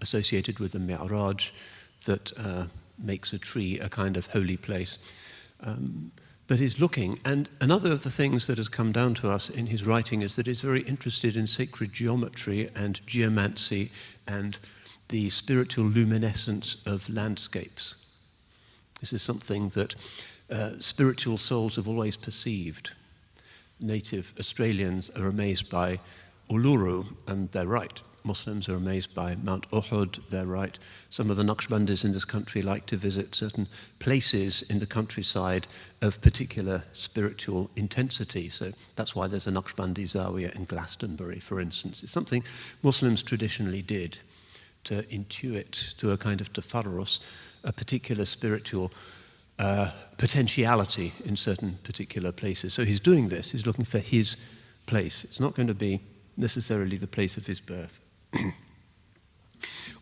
associated with the Mi'raj that makes a tree a kind of holy place. But he's looking, and another of the things that has come down to us in his writing is that he's very interested in sacred geometry and geomancy and the spiritual luminescence of landscapes. This is something that spiritual souls have always perceived. Native Australians are amazed by Uluru, and they're right. Muslims are amazed by Mount Uhud, they're right. Some of the Naqshbandis in this country like to visit certain places in the countryside of particular spiritual intensity. So that's why there's a Naqshbandi Zawiya in Glastonbury, for instance. It's something Muslims traditionally did to intuit to a kind of tafarrus, a particular spiritual potentiality in certain particular places. So he's doing this, he's looking for his place. It's not going to be necessarily the place of his birth.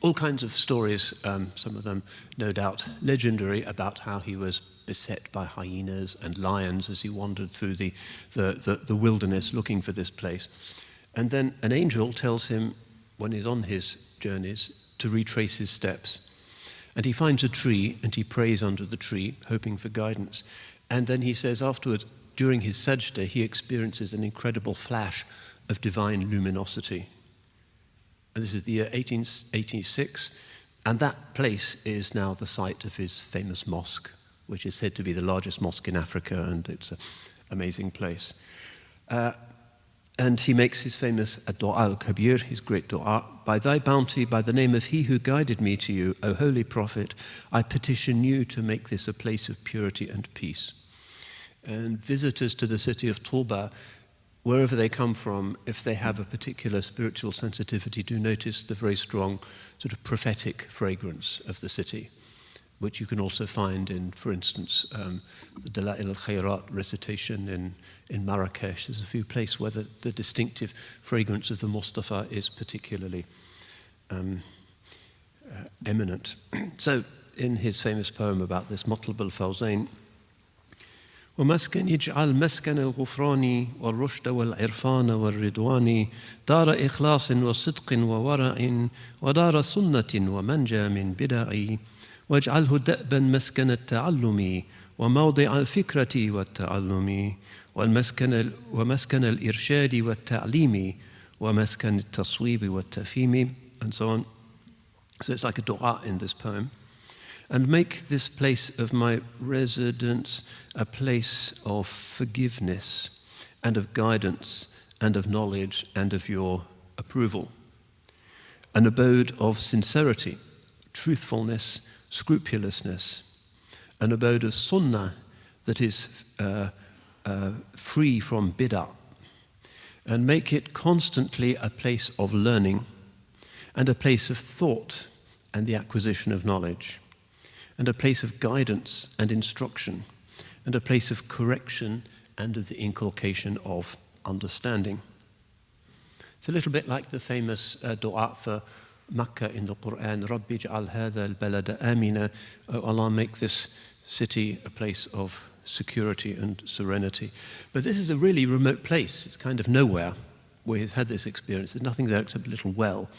All kinds of stories, some of them no doubt legendary, about how he was beset by hyenas and lions as he wandered through the wilderness looking for this place. And then an angel tells him, when he's on his journeys, to retrace his steps. And he finds a tree and he prays under the tree, hoping for guidance. And then he says afterwards, during his sajda, he experiences an incredible flash of divine luminosity. And this is the year 1886, and that place is now the site of his famous mosque, which is said to be the largest mosque in Africa, and it's an amazing place. And he makes his famous Dua al-Kabir, his great dua: by thy bounty, by the name of he who guided me to you, O Holy Prophet, I petition you to make this a place of purity and peace. And visitors to the city of Tuba, wherever they come from, if they have a particular spiritual sensitivity, do notice the very strong sort of prophetic fragrance of the city, which you can also find in, for instance, the Dala'il al-Khayrat recitation in Marrakesh. There's a few places where the distinctive fragrance of the Mustafa is particularly eminent. So in his famous poem about this, Matlab al-Fawzain, ومسكن يجعل مسكن الغفران والرشد والعرفان والرضوان دار إخلاص وصدق وورع ودار سنة ومنجى من بدع واجعله دأبا مسكن التعلم وموضع الفكرة والتعلم ومسكن الإرشاد والتعليم ومسكن التصويب والتفهيم, and so on. So it's like a dua in this poem. And make this place of my residence a place of forgiveness and of guidance and of knowledge and of your approval. An abode of sincerity, truthfulness, scrupulousness. An abode of sunnah that is free from bid'ah. And make it constantly a place of learning and a place of thought and the acquisition of knowledge, and a place of guidance and instruction, and a place of correction and of the inculcation of understanding. It's a little bit like the famous dua for Makkah in the Quran, Rabbi ij'al hadha al-balada amina, oh Allah, make this city a place of security and serenity. But this is a really remote place. It's kind of nowhere where he's had this experience. There's nothing there except a little well.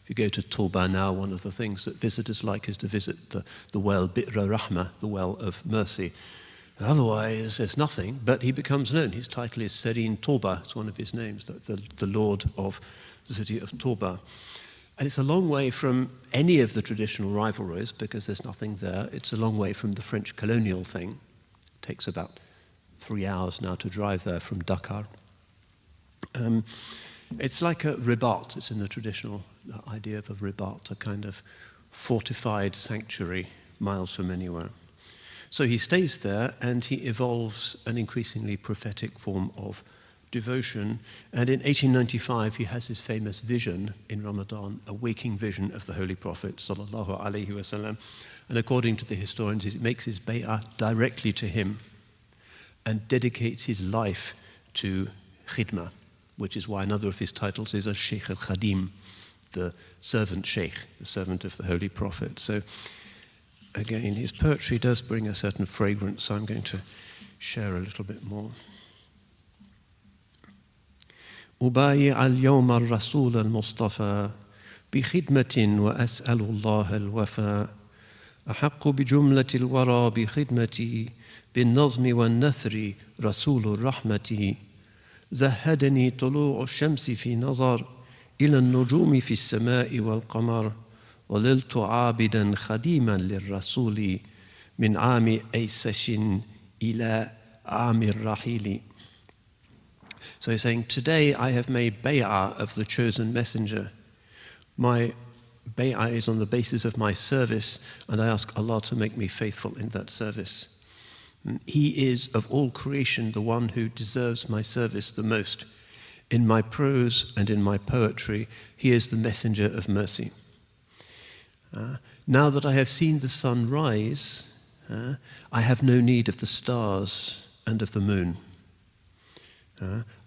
If If you go to Touba now, one of the things that visitors like is to visit the well Bi'r Rahma, the well of mercy. And otherwise, there's nothing, but he becomes known. His title is Serene Touba. It's one of his names, the Lord of the city of Touba. And it's a long way from any of the traditional rivalries because there's nothing there. It's a long way from the French colonial thing. It takes about 3 hours now to drive there from Dakar. It's like a ribat. It's in the traditional idea of a ribat, a kind of fortified sanctuary miles from anywhere. So he stays there and he evolves an increasingly prophetic form of devotion. And in 1895, he has his famous vision in Ramadan, a waking vision of the Holy Prophet, sallallahu alaihi wasallam. And according to the historians, he makes his bay'ah directly to him and dedicates his life to khidmah, which is why another of his titles is a Shaykh al-Khadim, the servant Shaykh, the servant of the Holy Prophet. So again, his poetry does bring a certain fragrance, so I'm going to share a little bit more. أبايع اليوم الرسول المصطفى بخدمة وأسأل الله الوفاء أحق بجملة الورى بخدمتي بالنظم والنثر رسول الرحمة زهدني طلوع الشمس في نظر إلى النجوم في السماء والقمر ظللت عابدا خديما للرسول من عام أيسش إلى عام الرحيل. So he's saying, today I have made bay'ah of the chosen messenger. My bay'ah is on the basis of my service, and I ask Allah to make me faithful in that service. He is of all creation the one who deserves my service the most. In my prose and in my poetry, he is the messenger of mercy. Now that I have seen the sun rise, I have no need of the stars and of the moon.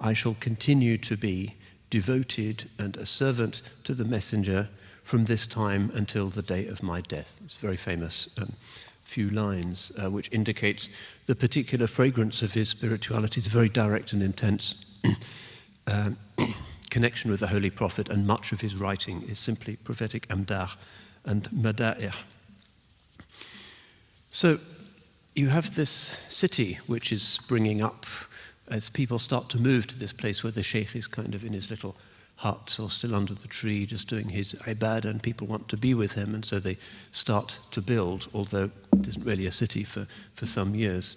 I shall continue to be devoted and a servant to the messenger from this time until the day of my death. It's a very famous few lines which indicates the particular fragrance of his spirituality. It's very direct and intense connection with the Holy Prophet, and much of his writing is simply prophetic amdah and mada'ih. So you have this city which is springing up as people start to move to this place where the sheikh is kind of in his little hut or still under the tree just doing his ibadah, and people want to be with him, and so they start to build, although it isn't really a city for some years.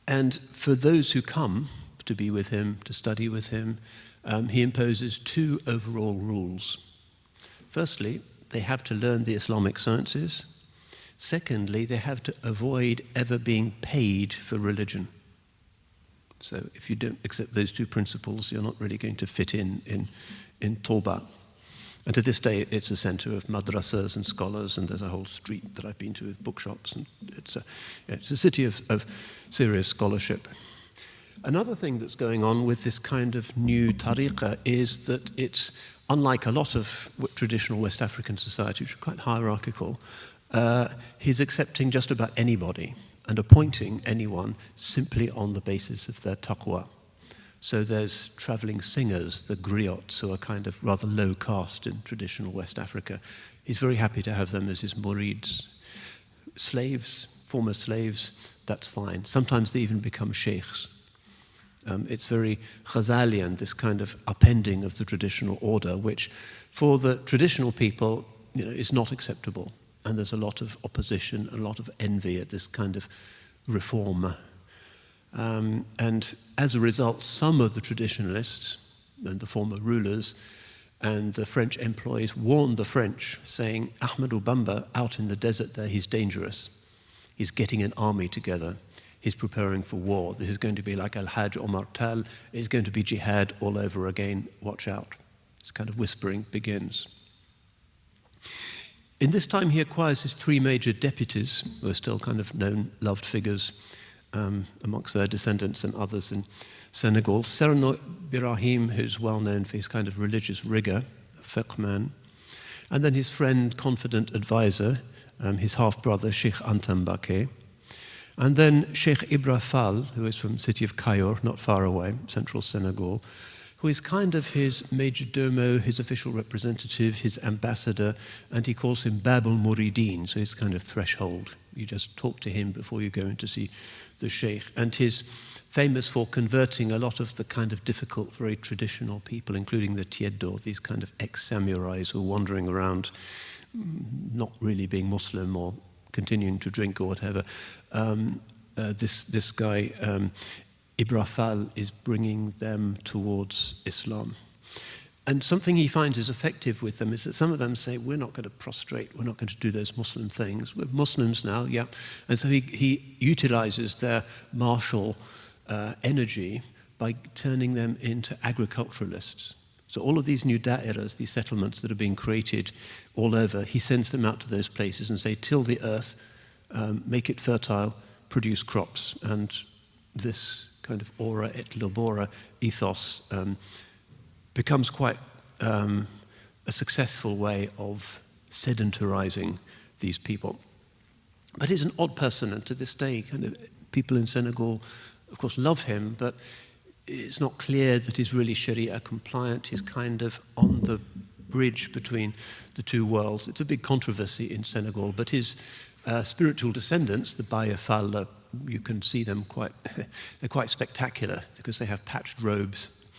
And for those who come to be with him, to study with him, he imposes two overall rules. Firstly, they have to learn the Islamic sciences. Secondly, they have to avoid ever being paid for religion. So if you don't accept those two principles, you're not really going to fit in Touba. And to this day, it's a center of madrasas and scholars, and there's a whole street that I've been to with bookshops, and it's a city of serious scholarship. Another thing that's going on with this kind of new tariqah is that it's, unlike a lot of traditional West African society, which are quite hierarchical, he's accepting just about anybody and appointing anyone simply on the basis of their taqwa. So there's traveling singers, the griots, who are kind of rather low caste in traditional West Africa. He's very happy to have them as his murids. Slaves, former slaves, that's fine. Sometimes they even become sheikhs. It's very Ghazalian, this kind of upending of the traditional order, which for the traditional people, is not acceptable. And there's a lot of opposition, a lot of envy at this kind of reform. And as a result, some of the traditionalists and the former rulers and the French employees warned the French, saying, AHMADU BAMBA, out in the desert there, he's dangerous. He's getting an army together. He's preparing for war. This is going to be like Al-Hajj Omar Tal. It's going to be jihad all over again. Watch out. This kind of whispering begins. In this time, he acquires his three major deputies, who are still kind of known, loved figures amongst their descendants and others in Senegal. Serno Birahim, who's well known for his kind of religious rigor, a fiqh man. And then his friend, confident advisor, his half-brother, Sheikh Antam Bakeh. And then Sheikh Ibra Fall, who is from the city of Kayor, not far away, central Senegal, who is kind of his major domo, his official representative, his ambassador, and he calls him Bab al-Muridin, so he's kind of threshold. You just talk to him before you go in to see the sheikh. And he's famous for converting a lot of the kind of difficult, very traditional people, including the Tieddo, these kind of ex-samurais who are wandering around, not really being Muslim or continuing to drink or whatever. This guy, Ibrafal, is bringing them towards Islam. And something he finds is effective with them is that some of them say, we're not going to prostrate, we're not going to do those Muslim things. We're Muslims now, yeah. And so he utilizes their martial energy by turning them into agriculturalists. So all of these new da'iras, these settlements that are being created all over, he sends them out to those places and say, till the earth, make it fertile, produce crops. And this kind of ora et labora ethos becomes quite a successful way of sedentarizing these people. But he's an odd person, and to this day, kind of people in Senegal, of course, love him, but it's not clear that he's really Sharia compliant. He's kind of on the bridge between the two worlds. It's a big controversy in Senegal, but his spiritual descendants, the Baye Fall, you can see them they're quite spectacular because they have patched robes,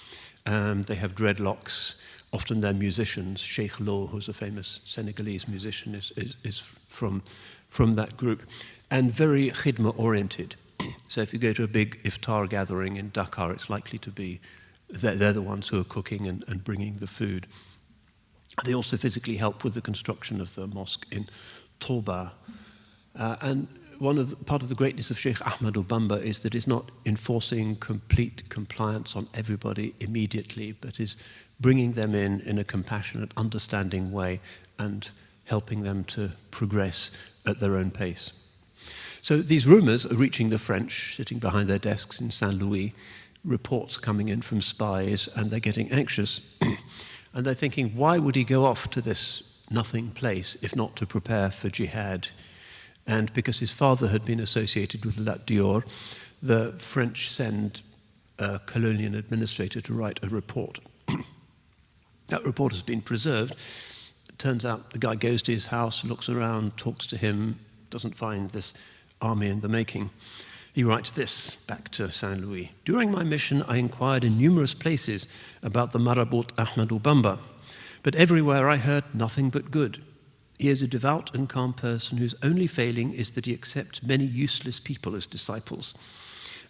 they have dreadlocks, often they're musicians. Sheikh Lo, who's a famous Senegalese musician, is from that group, and very khidma oriented. So if you go to a big iftar gathering in Dakar, it's likely to be, they're the ones who are cooking and bringing the food. They also physically help with the construction of the mosque in Touba. And part of the greatness of Sheikh AHMADU BAMBA is that he's not enforcing complete compliance on everybody immediately, but is bringing them in a compassionate, understanding way and helping them to progress at their own pace. So these rumors are reaching the French, sitting behind their desks in Saint-Louis, reports coming in from spies, and they're getting anxious. And they're thinking, why would he go off to this nothing place if not to prepare for jihad? And because his father had been associated with Lat Dior, the French send a colonial administrator to write a report. That report has been preserved. It turns out the guy goes to his house, looks around, talks to him, doesn't find this army in the making. He writes this back to Saint Louis. During my mission, I inquired in numerous places about the Marabout AHMADU BAMBA, but everywhere I heard nothing but good. He is a devout and calm person whose only failing is that he accepts many useless people as disciples.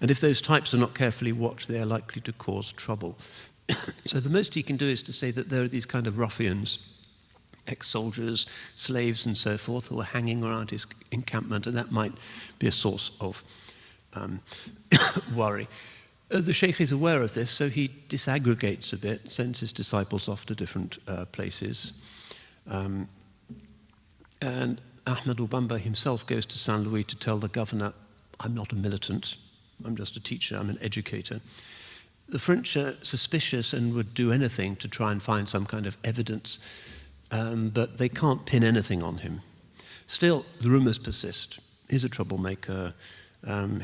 And if those types are not carefully watched, they are likely to cause trouble. So the most he can do is to say that there are these kind of ruffians, ex-soldiers, slaves and so forth, who are hanging around his encampment, and that might be a source of worry. The sheikh is aware of this, so he disaggregates a bit, sends his disciples off to different places. And AHMADU BAMBA himself goes to Saint Louis to tell the governor, I'm not a militant, I'm just a teacher, I'm an educator. The French are suspicious and would do anything to try and find some kind of evidence, but they can't pin anything on him. Still, the rumors persist. He's a troublemaker.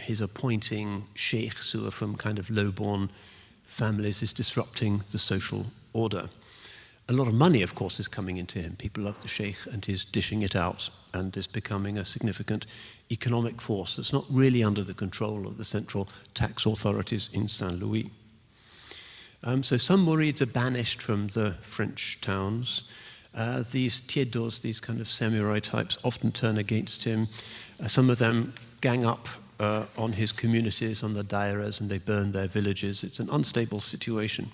He's appointing sheikhs who are from kind of low-born families. He's disrupting the social order. A lot of money, of course, is coming into him. People love the sheikh, and he's dishing it out, and is becoming a significant economic force that's not really under the control of the central tax authorities in Saint Louis. So some Murids are banished from the French towns. These tieddos, these kind of samurai types, often turn against him. Some of them gang up on his communities, on the dairas, and they burn their villages. It's an unstable situation.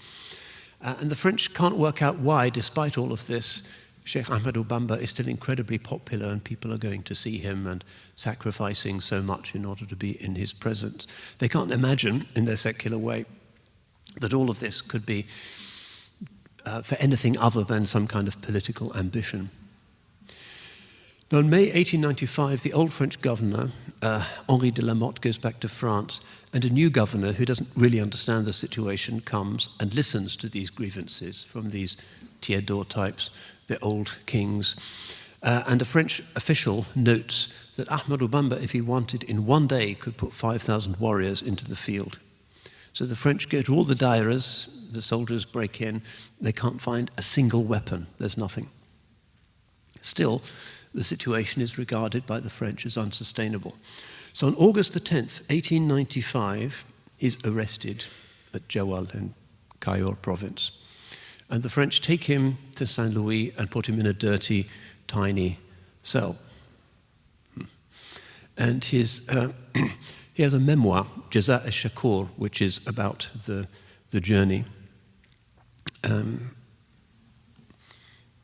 And the French can't work out why, despite all of this, Sheikh AHMADU BAMBA is still incredibly popular, and people are going to see him and sacrificing so much in order to be in his presence. They can't imagine, in their secular way, that all of this could be for anything other than some kind of political ambition. Now, in May 1895, the old French governor, Henri de la Motte, goes back to France, and a new governor who doesn't really understand the situation comes and listens to these grievances from these tieddo types, the old kings. And a French official notes that AHMADU BAMBA, if he wanted, in one day could put 5,000 warriors into the field. So the French go to all the dairas, the soldiers break in, they can't find a single weapon, there's nothing. Still, the situation is regarded by the French as unsustainable. So on August the 10th, 1895, he's arrested at Jawal in Cayor province. And the French take him to Saint Louis and put him in a dirty, tiny cell. And he has a memoir, Jaza al-Shakur, which is about the journey.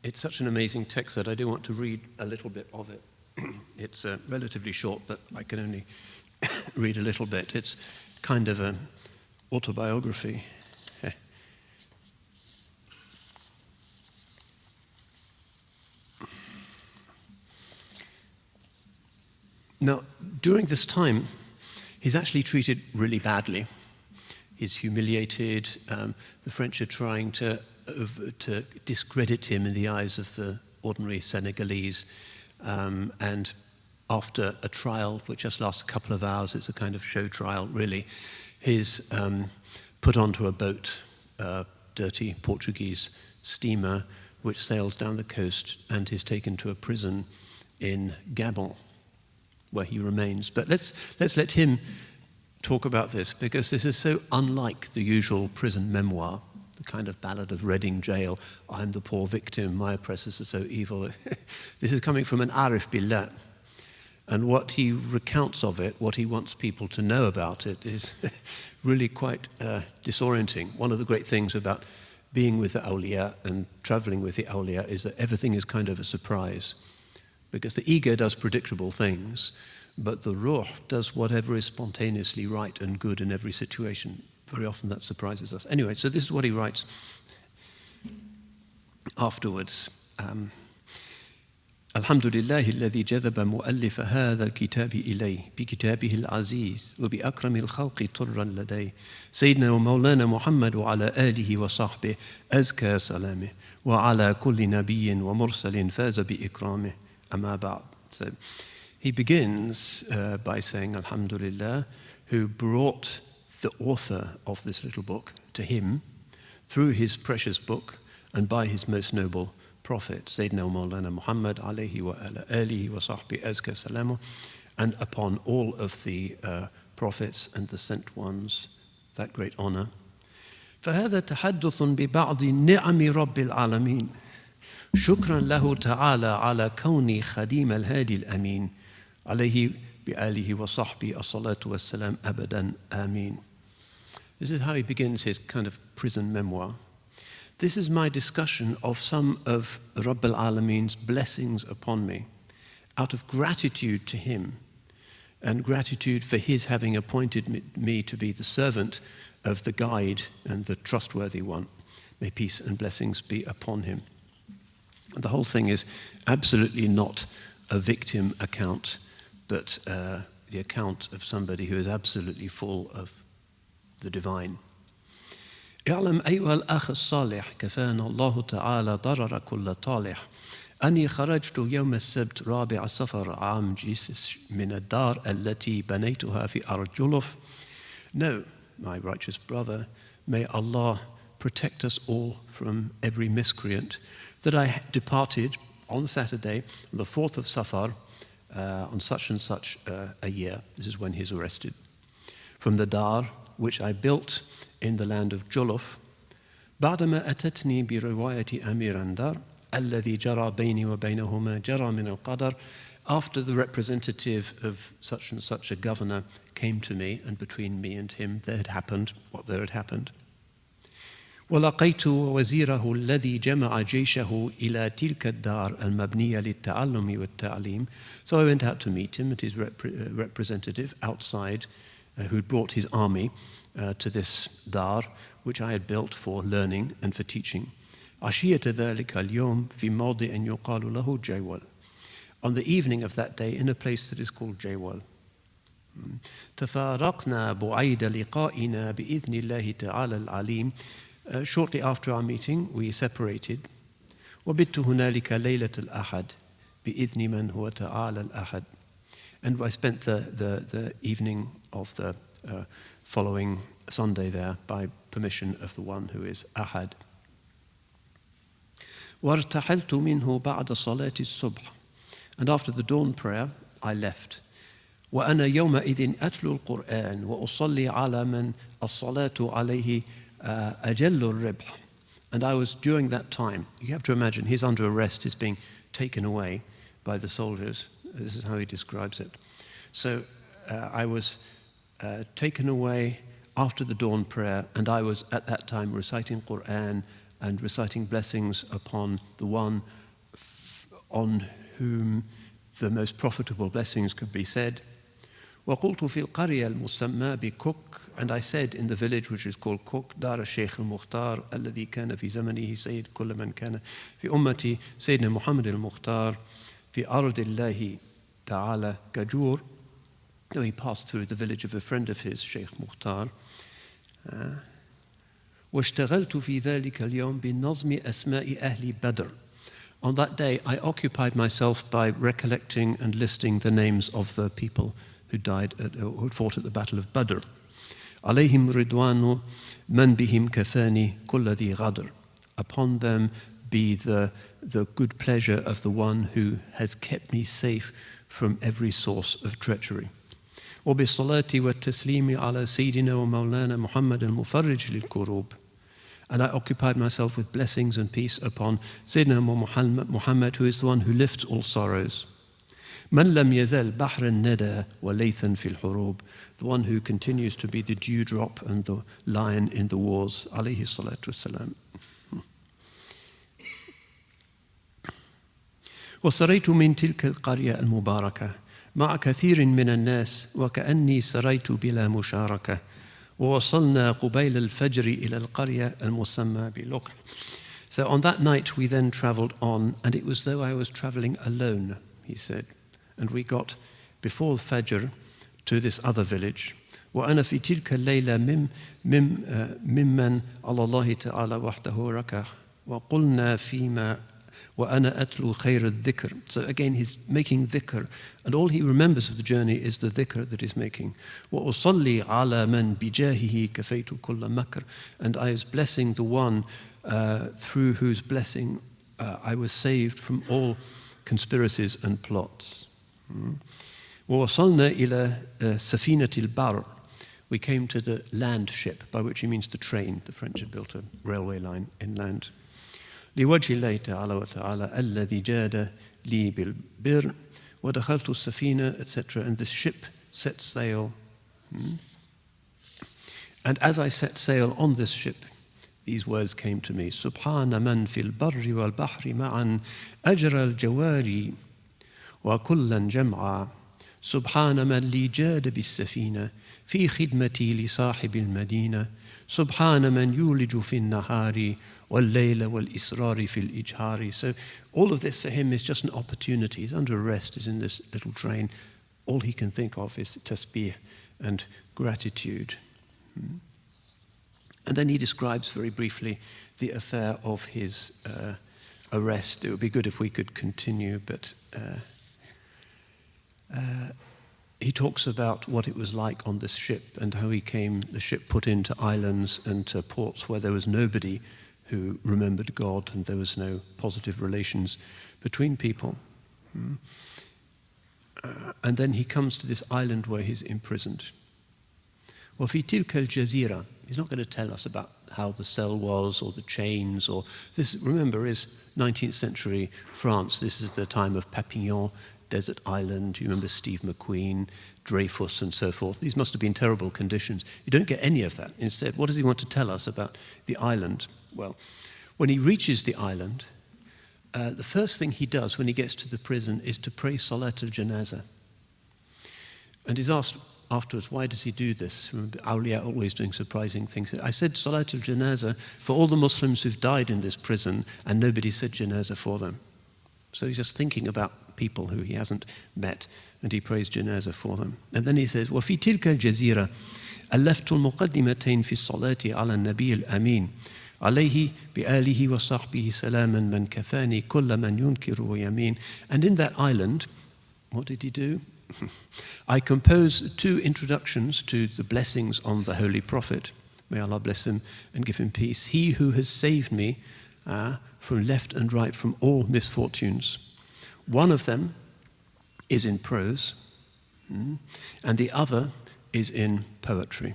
It's such an amazing text that I do want to read a little bit of it. It's relatively short, but I can only read a little bit. It's kind of an autobiography. Now, during this time, he's actually treated really badly. He's humiliated. The French are trying to discredit him in the eyes of the ordinary Senegalese. And after a trial, which just lasts a couple of hours, it's a kind of show trial, really, he's put onto a boat, a dirty Portuguese steamer, which sails down the coast, and is taken to a prison in Gabon, where he remains. But let's let him talk about this, because this is so unlike the usual prison memoir, the kind of ballad of Reading Jail, I'm the poor victim, my oppressors are so evil. This is coming from an Arif Billah. And what he recounts of it, what he wants people to know about it, is really quite disorienting. One of the great things about being with the awliya and traveling with the awliya is that everything is kind of a surprise. Because the ego does predictable things, but the ruh does whatever is spontaneously right and good in every situation. Very often that surprises us. Anyway, so this is what he writes afterwards. الحمد لله الذي جذب مؤلف هذا الكتاب إليه بكتابه العزيز وبأكرم الخلق طرا لديه سيدنا ومولانا محمد وعلى آله وصحبه أزكى سلامه وعلى كل نبي ومرسل فاز بإكرامه أما بعد. So he begins by saying Alhamdulillah, who brought the author of this little book to him through his precious book and by his most noble prophet, Sayyidina Mawlana Muhammad alayhi wa ala alihi wa sahbihi azka salamu, and upon all of the prophets and the sent ones, that great honor. فهذا تحدث ببعض نعم رب العالمين شكرا له تعالى على كوني خديم الهادي الأمين عليه بآله وصحبه الصلاة والسلام أبدا آمين. This is how he begins his kind of prison memoir. This is my discussion of some of Rabb al-Alameen's blessings upon me, out of gratitude to him and gratitude for his having appointed me to be the servant of the guide and the trustworthy one. May peace and blessings be upon him. And the whole thing is absolutely not a victim account, but the account of somebody who is absolutely full of the divine. اعلم أيها الأخ الصالح كفانا الله تعالى ضرر كل طالح أني خرجت يوم السبت رابع صفر عام جيسس من الدار التي بنيتها في أرض جلف. No, my righteous brother, may Allah protect us all from every miscreant, that I departed on Saturday, the 4th of Safar, on such and such a year. This is when he's arrested. From the Dar, which I built in the land of Juluf, بعدما أتتني برواية أمير الدار الذي جرى بيني وبينهما جرى من القدر. After the representative of such and such a governor came to me, and between me and him there had happened what there had happened. ولقيت وزيره الذي جمع جيشه إلى تلك الدار المبنية للتعلم والتعليم. So I went out to meet him and his representative outside, who brought his army to this dar, which I had built for learning and for teaching. عشية ذلك اليوم في موضع يقال له جيول. On the evening of that day, in a place that is called Jaywal. تفارقنا بعيد لقائنا بإذن الله تعالى العليم. Shortly after our meeting, we separated. وبت هنالك ليلة الأحد بإذن من هو تعالى الأحد. And I spent the evening of the following Sunday there by permission of the one who is Ahad. وَارْتَحَلْتُ مِنْهُ بَعْدَ صَلَاةِ الصُّبْحِ. And after the dawn prayer, I left. وأنا يومئذ أتلو القرآن وأصلي على من الصلاة عليه أجل الربح. And I was, during that time, you have to imagine, he's under arrest, he's being taken away by the soldiers. This is how he describes it. So I was taken away after the dawn prayer, and I was at that time reciting Qur'an and reciting blessings upon the one on whom the most profitable blessings could be said. وقلت في القرية المسمى بكوك, and I said in the village which is called Cook, دار الشيخ المختار الذي كان في زمنه سيد كل من كان في أمتي سيدنا محمد المختار في أرض الله تعالى كجور. So he passed through the village of a friend of his, Sheikh Mukhtar. واشتغلت في ذلك اليوم بنظم أسماء أهل بدر. On that day, I occupied myself by recollecting and listing the names of the people who died, who fought at the Battle of Badr. عليهم رضوان من بهم كفاني كل ذي غدر. Upon them be the good pleasure of the one who has kept me safe from every source of treachery. وبالصلاة والتسليم على سيدنا ومولانا محمد المفرج للكروب. And I occupied myself with blessings and peace upon Sayyidina Muhammad, who is the one who lifts all sorrows. من لم يزل بحر الندى وليثا في الحروب. The one who continues to be the dewdrop and the lion in the wars. عليه الصلاة والسلام. وسريت من تلك القرية المباركة مع كثير من الناس وكأني سريت بلا مشاركة. ووصلنا قبيل الفجر إلى القرية المسمى بلوك. So on that night we then traveled on, and it was though I was traveling alone, he said. And we got before Fajr to this other village. وأنا في تلك الليلة ممن على الله تعالى وحده ركع وقلنا فيما وأنا أتلو خير الذكر. So again he's making dhikr, and all he remembers of the journey is the dhikr that he's making. وأصلي على من بجاهه كفيت كل مكر. And I was blessing the one through whose blessing I was saved from all conspiracies and plots. ووصلنا إلى سفينة البر. We came to the land ship, by which he means the train. The French had built a railway line inland. لوجه الله تعالى وتعالى الذي جاد لي بالبر ودخلت السفينة, etc. And the ship set sail. And as I set sail on this ship, these words came to me. سبحان من في البر والبحر معا أجرى الجواري وكلا جمعا. سبحان من لي جاد بالسفينة في خدمتي لصاحب المدينة. سبحان من يولج في النهار والليل والإسرار في الإجهار. So all of this for him is just an opportunity. He's under arrest, he's in this little train. All he can think of is tasbih and gratitude. And then he describes very briefly the affair of his arrest. It would be good if we could continue, but he talks about what it was like on this ship and how he came, the ship put into islands and to ports where there was nobody who remembered God and there was no positive relations between people. And then he comes to this island where he's imprisoned. وفي تلك الجزيرة. He's not going to tell us about how the cell was or the chains or this. Remember, is 19th century France. This is the time of Papillon, desert island. You remember Steve McQueen, Dreyfus, and so forth. These must have been terrible conditions. You don't get any of that. Instead, what does he want to tell us about the island? Well, when he reaches the island, the first thing he does when he gets to the prison is to pray Salat al-Janazah. And he's asked afterwards, why does he do this? Awliya always doing surprising things. I said Salat al-Janazah for all the Muslims who've died in this prison, and nobody said Janazah for them. So he's just thinking about people who he hasn't met, and he prays Janazah for them. And then he says, وَفِي تِلْكَ الْجَزِيرَةِ أَلَّفْتُ الْمُقَدِّمَتَيْن فِي الصَّلَاةِ عَلَى النَّبِيِّ الْأَمِينِ عليه بآله وصحبه سلاما من كفاني كل من ينكر ويمين. And in that island, what did he do? I composed 2 introductions to the blessings on the Holy Prophet. May Allah bless him and give him peace. He who has saved me from left and right from all misfortunes. One of them is in prose, and the other is in poetry.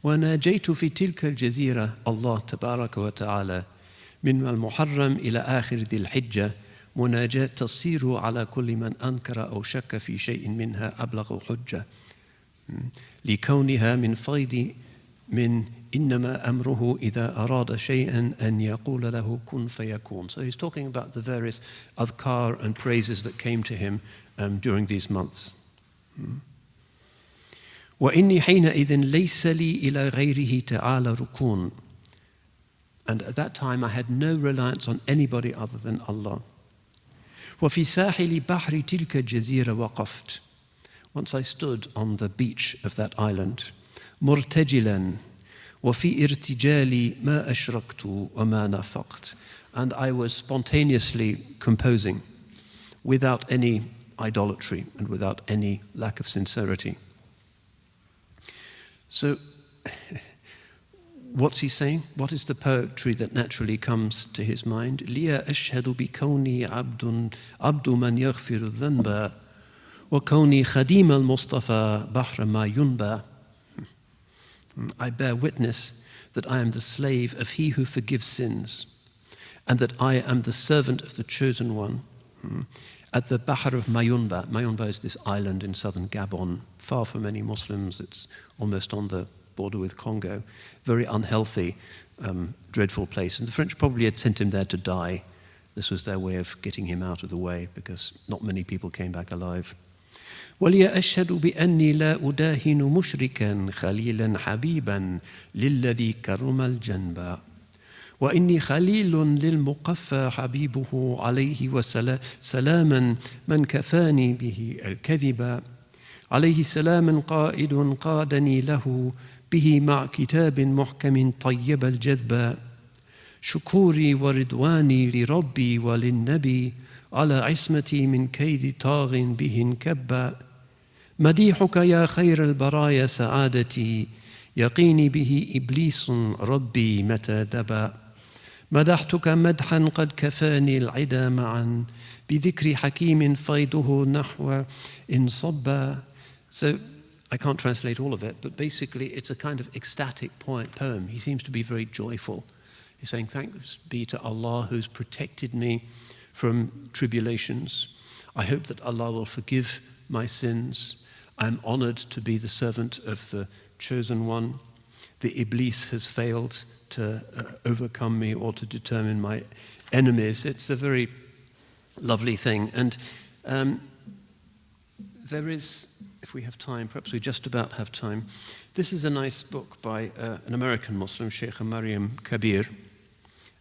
وناجيت في تلك الجزيرة الله تبارك وتعالى من المحرم إلى آخر ذي الحجة مناجاة تصير على كل من أنكر أو شك في شيء منها أبلغ حجة لكونها من فيض من إنما أمره إذا أراد شيئا أن يقول له كن فيكون. So he's talking about the various adhkar and praises that came to him during these months. وإني حينئذ ليس لي إلى غيره تعالى ركون. And at that time I had no reliance on anybody other than Allah. وفي ساحل بحر تلك الجزيرة وقفت. Once I stood on the beach of that island, مرتجلا وفي ارتجالي ما أشركت وما نافقت. And I was spontaneously composing without any idolatry and without any lack of sincerity. So, what's he saying? What is the poetry that naturally comes to his mind? لِيَا أَشْهَدُ بِكَوْنِي عَبْدُ مَنْ يَغْفِرُ الذَّنْبَ وَكَوْنِي خَدِيمَ الْمُصْطَفَى بَحْرَ مَا يُنْبَى. I bear witness that I am the slave of he who forgives sins, and that I am the servant of the chosen one at the Bahr of Mayunba. Mayunba is this island in southern Gabon, far from any Muslims. It's almost on the border with Congo. Very unhealthy, dreadful place. And the French probably had sent him there to die. This was their way of getting him out of the way, because not many people came back alive. وَلِيَ أَشْهَدُ بِأَنِّي لَا أُدَاهِنُ مُشْرِكًا خَلِيلًا حَبِيبًا لِلَّذِي كَرُمَ الْجَنْبَ وإني خليل للمقفى حبيبه عليه وسلاما من كفاني به الكذب عليه سلام قائد قادني له به مع كتاب محكم طيب الجذب شكوري ورضواني لربي وللنبي على عصمتي من كيد طاغ به انكب مديحك يا خير البرايا سعادتي يقيني به إبليس ربي متى دبا مدحتك مدحا قد كفاني العدا معا بذكر حكيم فيضه نحو انصب. So I can't translate all of it, but basically it's a kind of ecstatic poem. He seems to be very joyful. He's saying, thanks be to Allah who's protected me from tribulations. I hope that Allah will forgive my sins. I'm honored to be the servant of the chosen one. The Iblis has failed to overcome me or to determine my enemies. It's a very lovely thing. And there is, if we have time, perhaps we just about have time, this is a nice book by an American Muslim, Sheikh Maryam Kabir,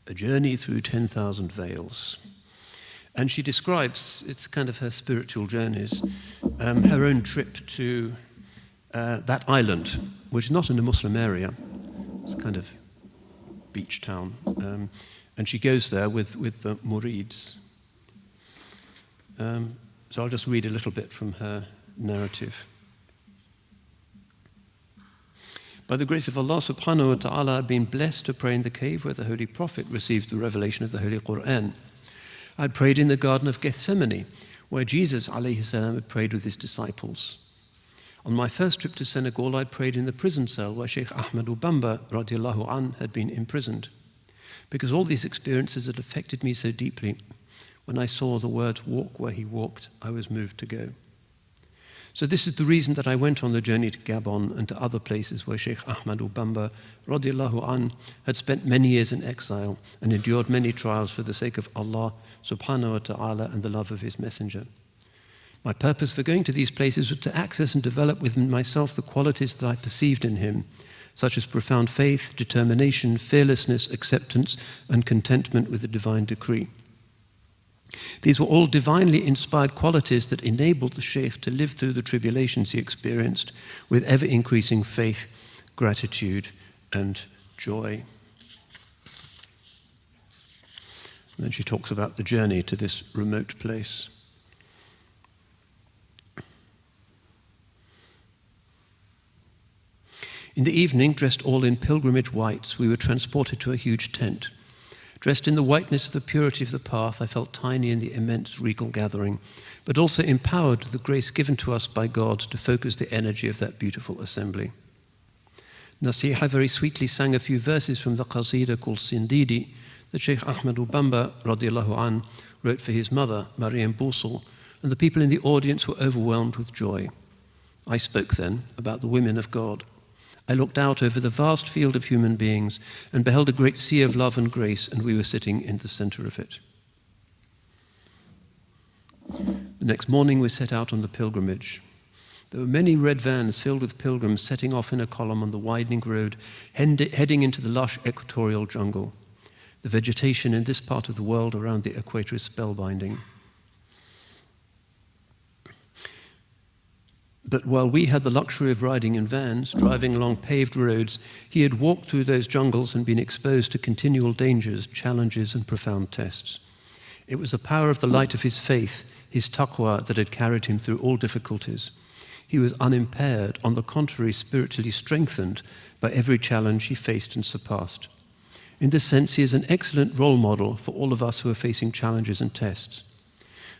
A Journey Through 10,000 Veils. And she describes, it's kind of her spiritual journeys, her own trip to that island, which is not in a Muslim area. It's kind of beach town. And she goes there with the Murids. So I'll just read a little bit from her narrative. By the grace of Allah subhanahu wa ta'ala, I've been blessed to pray in the cave where the Holy Prophet received the revelation of the Holy Quran. I'd prayed in the Garden of Gethsemane, where Jesus alayhi salam had prayed with his disciples. On my first trip to Senegal, I'd prayed in the prison cell where Sheikh AHMADU BAMBA radiallahu an had been imprisoned. Because all these experiences had affected me so deeply, when I saw the words walk where he walked, I was moved to go. So this is the reason that I went on the journey to Gabon and to other places where Sheikh AHMADU BAMBA radiallahu an had spent many years in exile and endured many trials for the sake of Allah subhanahu wa ta'ala and the love of his messenger. My purpose for going to these places was to access and develop within myself the qualities that I perceived in him, such as profound faith, determination, fearlessness, acceptance, and contentment with the divine decree. These were all divinely inspired qualities that enabled the Shaykh to live through the tribulations he experienced with ever-increasing faith, gratitude, and joy. And then she talks about the journey to this remote place. In the evening, dressed all in pilgrimage whites, we were transported to a huge tent. Dressed in the whiteness of the purity of the path, I felt tiny in the immense regal gathering, but also empowered with the grace given to us by God to focus the energy of that beautiful assembly. Nasiha very sweetly sang a few verses from the qasida called Sindidi that Shaykh AHMADU BAMBA radiallahu an wrote for his mother, Mariam Boussel, and the people in the audience were overwhelmed with joy. I spoke then about the women of God. I looked out over the vast field of human beings and beheld a great sea of love and grace, and we were sitting in the center of it. The next morning we set out on the pilgrimage. There were many red vans filled with pilgrims setting off in a column on the widening road, heading into the lush equatorial jungle. The vegetation in this part of the world around the equator is spellbinding. But while we had the luxury of riding in vans, driving along paved roads, he had walked through those jungles and been exposed to continual dangers, challenges, and profound tests. It was the power of the light of his faith, his taqwa, that had carried him through all difficulties. He was unimpaired, on the contrary, spiritually strengthened by every challenge he faced and surpassed. In this sense, he is an excellent role model for all of us who are facing challenges and tests.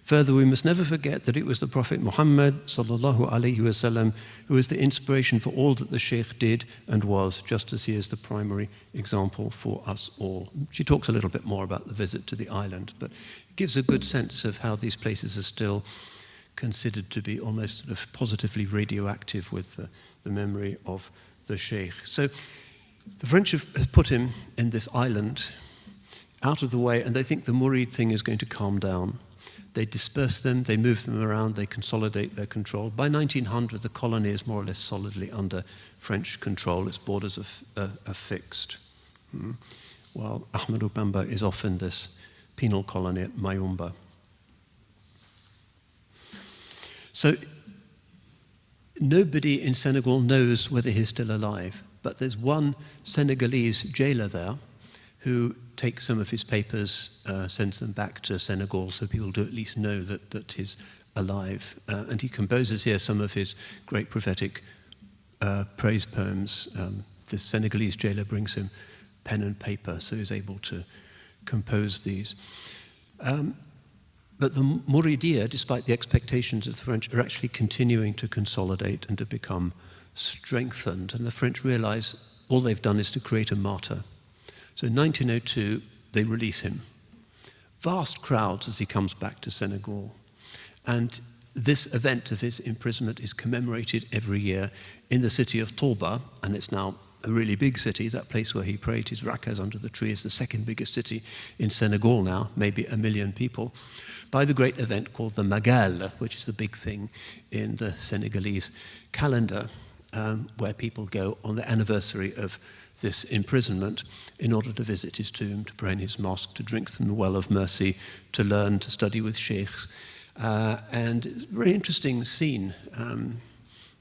Further, we must never forget that it was the Prophet Muhammad sallallahu alaihi wasallam who was the inspiration for all that the Shaykh did and was, just as he is the primary example for us all. She talks a little bit more about the visit to the island, but it gives a good sense of how these places are still considered to be almost sort of positively radioactive with the memory of the Shaykh. So the French have put him in this island out of the way, and they think the Murid thing is going to calm down. They disperse them, they move them around, they consolidate their control. By 1900, the colony is more or less solidly under French control. Its borders are fixed. While Ahmadu Bamba is off in this penal colony at Mayumba. So nobody in Senegal knows whether he's still alive, but there's one Senegalese jailer there who takes some of his papers, sends them back to Senegal so people do at least know that he's alive. And he composes here some of his great prophetic praise poems. This Senegalese jailer brings him pen and paper, so he's able to compose these. But the Mouridiyya, despite the expectations of the French, are actually continuing to consolidate and to become strengthened. And the French realize all they've done is to create a martyr. So in 1902, they release him. Vast crowds as he comes back to Senegal. And this event of his imprisonment is commemorated every year in the city of Touba, and it's now a really big city. That place where he prayed his rakas under the tree is the second biggest city in Senegal now, maybe 1 million people, by the great event called the Magal, which is the big thing in the Senegalese calendar, where people go on the anniversary of this imprisonment in order to visit his tomb, to pray in his mosque, to drink from the well of mercy, to learn, to study with sheikhs. And it's a very interesting scene.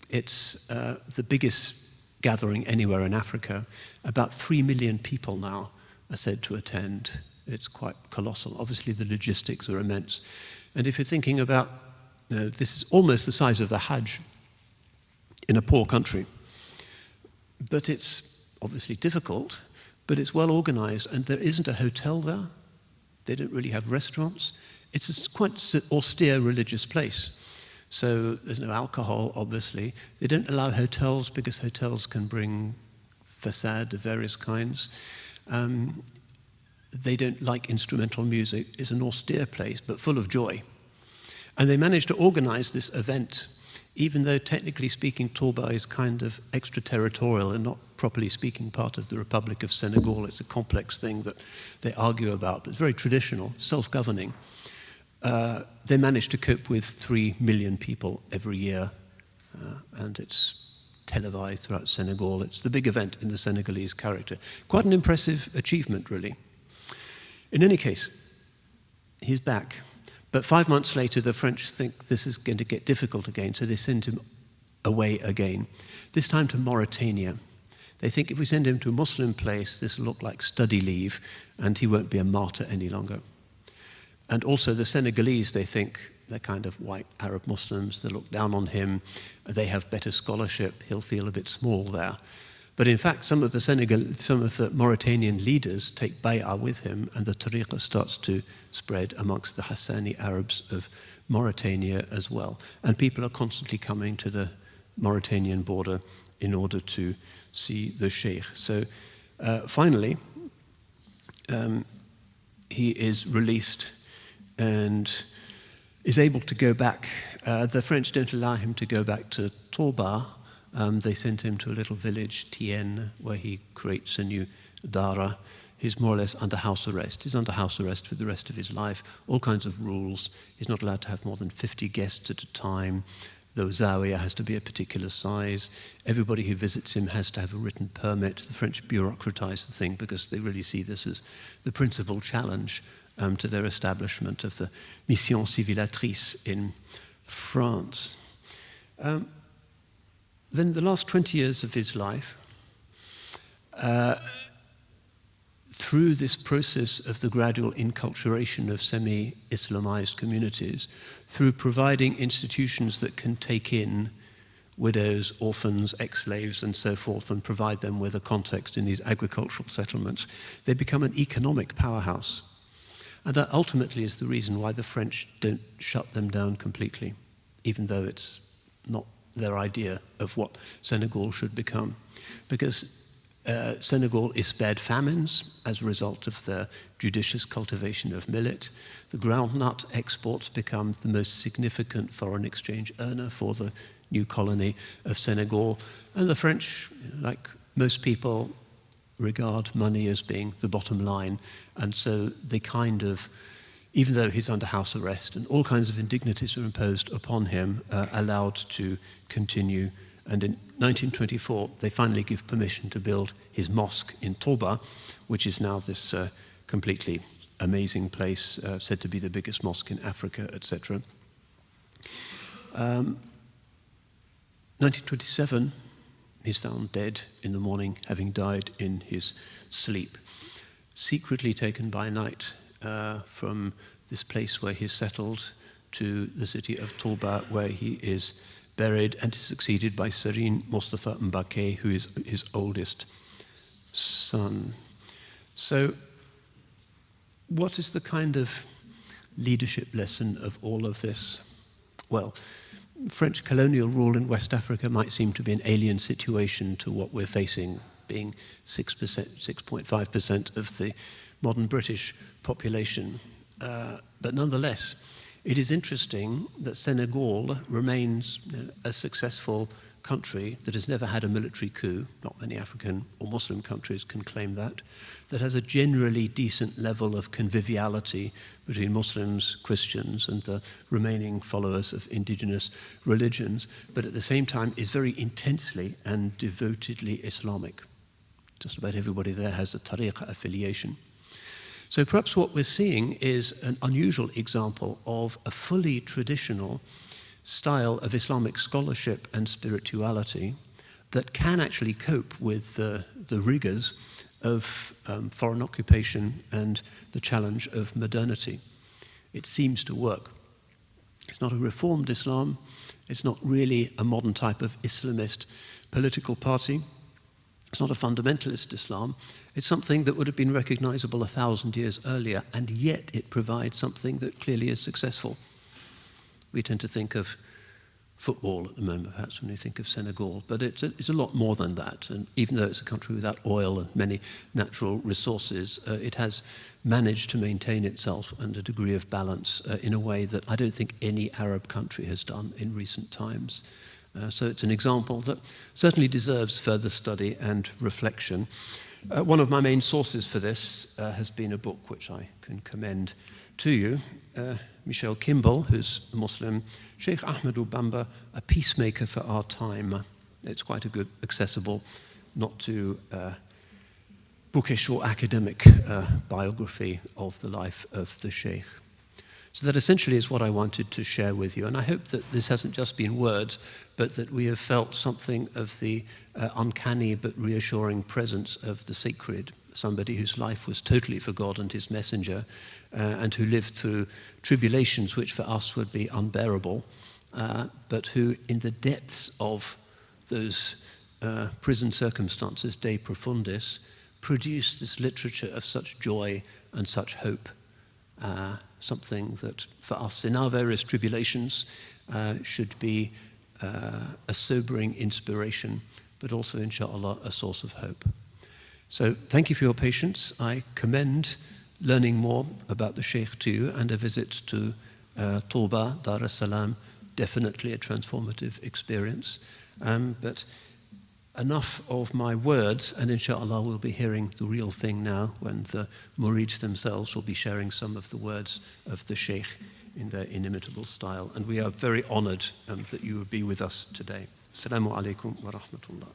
It's the biggest gathering anywhere in Africa. About 3 million people now are said to attend. It's quite colossal. Obviously, the logistics are immense. And if you're thinking about, this is almost the size of the Hajj in a poor country. But it's obviously difficult, but it's well organized, and there isn't a hotel there. They don't really have restaurants. It's a quite austere religious place. So there's no alcohol, obviously. They don't allow hotels because hotels can bring facade of various kinds. They don't like instrumental music. It's an austere place, but full of joy. And they managed to organize this event, even though technically speaking, Touba is kind of extraterritorial and not properly speaking part of the Republic of Senegal. It's a complex thing that they argue about, but it's very traditional, self-governing. They managed to cope with 3 million people every year, and it's televised throughout Senegal. It's the big event in the Senegalese character. Quite an impressive achievement, really. In any case, he's back. But 5 months later, the French think this is going to get difficult again, so they send him away again, this time to Mauritania. They think if we send him to a Muslim place, this will look like study leave, and he won't be a martyr any longer. And also the Senegalese, they think, they're kind of white Arab Muslims, they look down on him, they have better scholarship, he'll feel a bit small there. But in fact, some of the Mauritanian leaders take bay'ah with him, and the tariqah starts to spread amongst the Hassani Arabs of Mauritania as well. And people are constantly coming to the Mauritanian border in order to see the sheikh. So finally, he is released and is able to go back. The French don't allow him to go back to Touba. They sent him to a little village, Tien, where he creates a new dara. He's more or less under house arrest. He's under house arrest for the rest of his life. All kinds of rules. He's not allowed to have more than 50 guests at a time. The zawiya has to be a particular size. Everybody who visits him has to have a written permit. The French bureaucratize the thing because they really see this as the principal challenge to their establishment of the mission civilatrice in France. Then the last 20 years of his life, through this process of the gradual enculturation of semi-Islamized communities, through providing institutions that can take in widows, orphans, ex-slaves, and so forth, and provide them with a context in these agricultural settlements, they become an economic powerhouse. And that ultimately is the reason why the French don't shut them down completely, even though it's not their idea of what Senegal should become. Because Senegal is spared famines as a result of the judicious cultivation of millet. The groundnut exports become the most significant foreign exchange earner for the new colony of Senegal. And the French, like most people, regard money as being the bottom line. And so they kind of, even though he's under house arrest and all kinds of indignities are imposed upon him, allowed to continue. And in 1924, they finally give permission to build his mosque in Touba, which is now this completely amazing place, said to be the biggest mosque in Africa, etc. 1927, he's found dead in the morning, having died in his sleep, secretly taken by night from this place where he's settled to the city of Touba, where he is buried, and is succeeded by Serine Mostafa Mbake, who is his oldest son. So what is the kind of leadership lesson of all of this? Well, French colonial rule in West Africa might seem to be an alien situation to what we're facing, being 6.5% of the modern British population. But nonetheless, it is interesting that Senegal remains a successful country that has never had a military coup. Not many African or Muslim countries can claim that has a generally decent level of conviviality between Muslims, Christians, and the remaining followers of indigenous religions, but at the same time is very intensely and devotedly Islamic. Just about everybody there has a tariqah affiliation. So perhaps what we're seeing is an unusual example of a fully traditional style of Islamic scholarship and spirituality that can actually cope with the rigors of foreign occupation and the challenge of modernity. It seems to work. It's not a reformed Islam. It's not really a modern type of Islamist political party. It's not a fundamentalist Islam. It's something that would have been recognizable 1,000 years earlier, and yet it provides something that clearly is successful. We tend to think of football at the moment, perhaps, when we think of Senegal, but it's a lot more than that. And even though it's a country without oil and many natural resources, it has managed to maintain itself and a degree of balance in a way that I don't think any Arab country has done in recent times. So it's an example that certainly deserves further study and reflection. One of my main sources for this has been a book which I can commend to you. Michel Kimball, who's a Muslim, SHAIKH AHMADU BAMBA, A Peacemaker for Our Time. It's quite a good, accessible, not too bookish or academic biography of the life of the Sheikh. So that essentially is what I wanted to share with you. And I hope that this hasn't just been words, but that we have felt something of the uncanny but reassuring presence of the sacred, somebody whose life was totally for God and his messenger, and who lived through tribulations which for us would be unbearable, but who in the depths of those prison circumstances, de profundis, produced this literature of such joy and such hope, something that for us in our various tribulations should be a sobering inspiration, but also, inshallah, a source of hope. So thank you for your patience. I commend learning more about the Shaykh to you, and a visit to Touba, Dar es Salaam, definitely a transformative experience. But enough of my words, and inshallah we'll be hearing the real thing now when the Murids themselves will be sharing some of the words of the Shaykh in their inimitable style. And we are very honored that you would be with us today. Assalamu alaikum wa rahmatullah.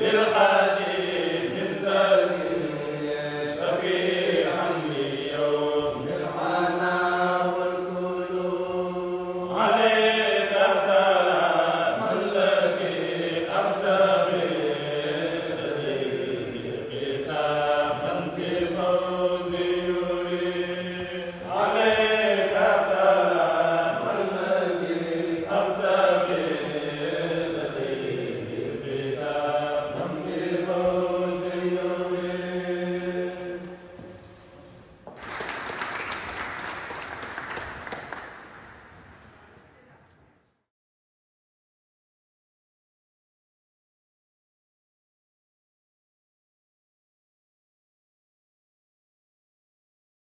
للخالق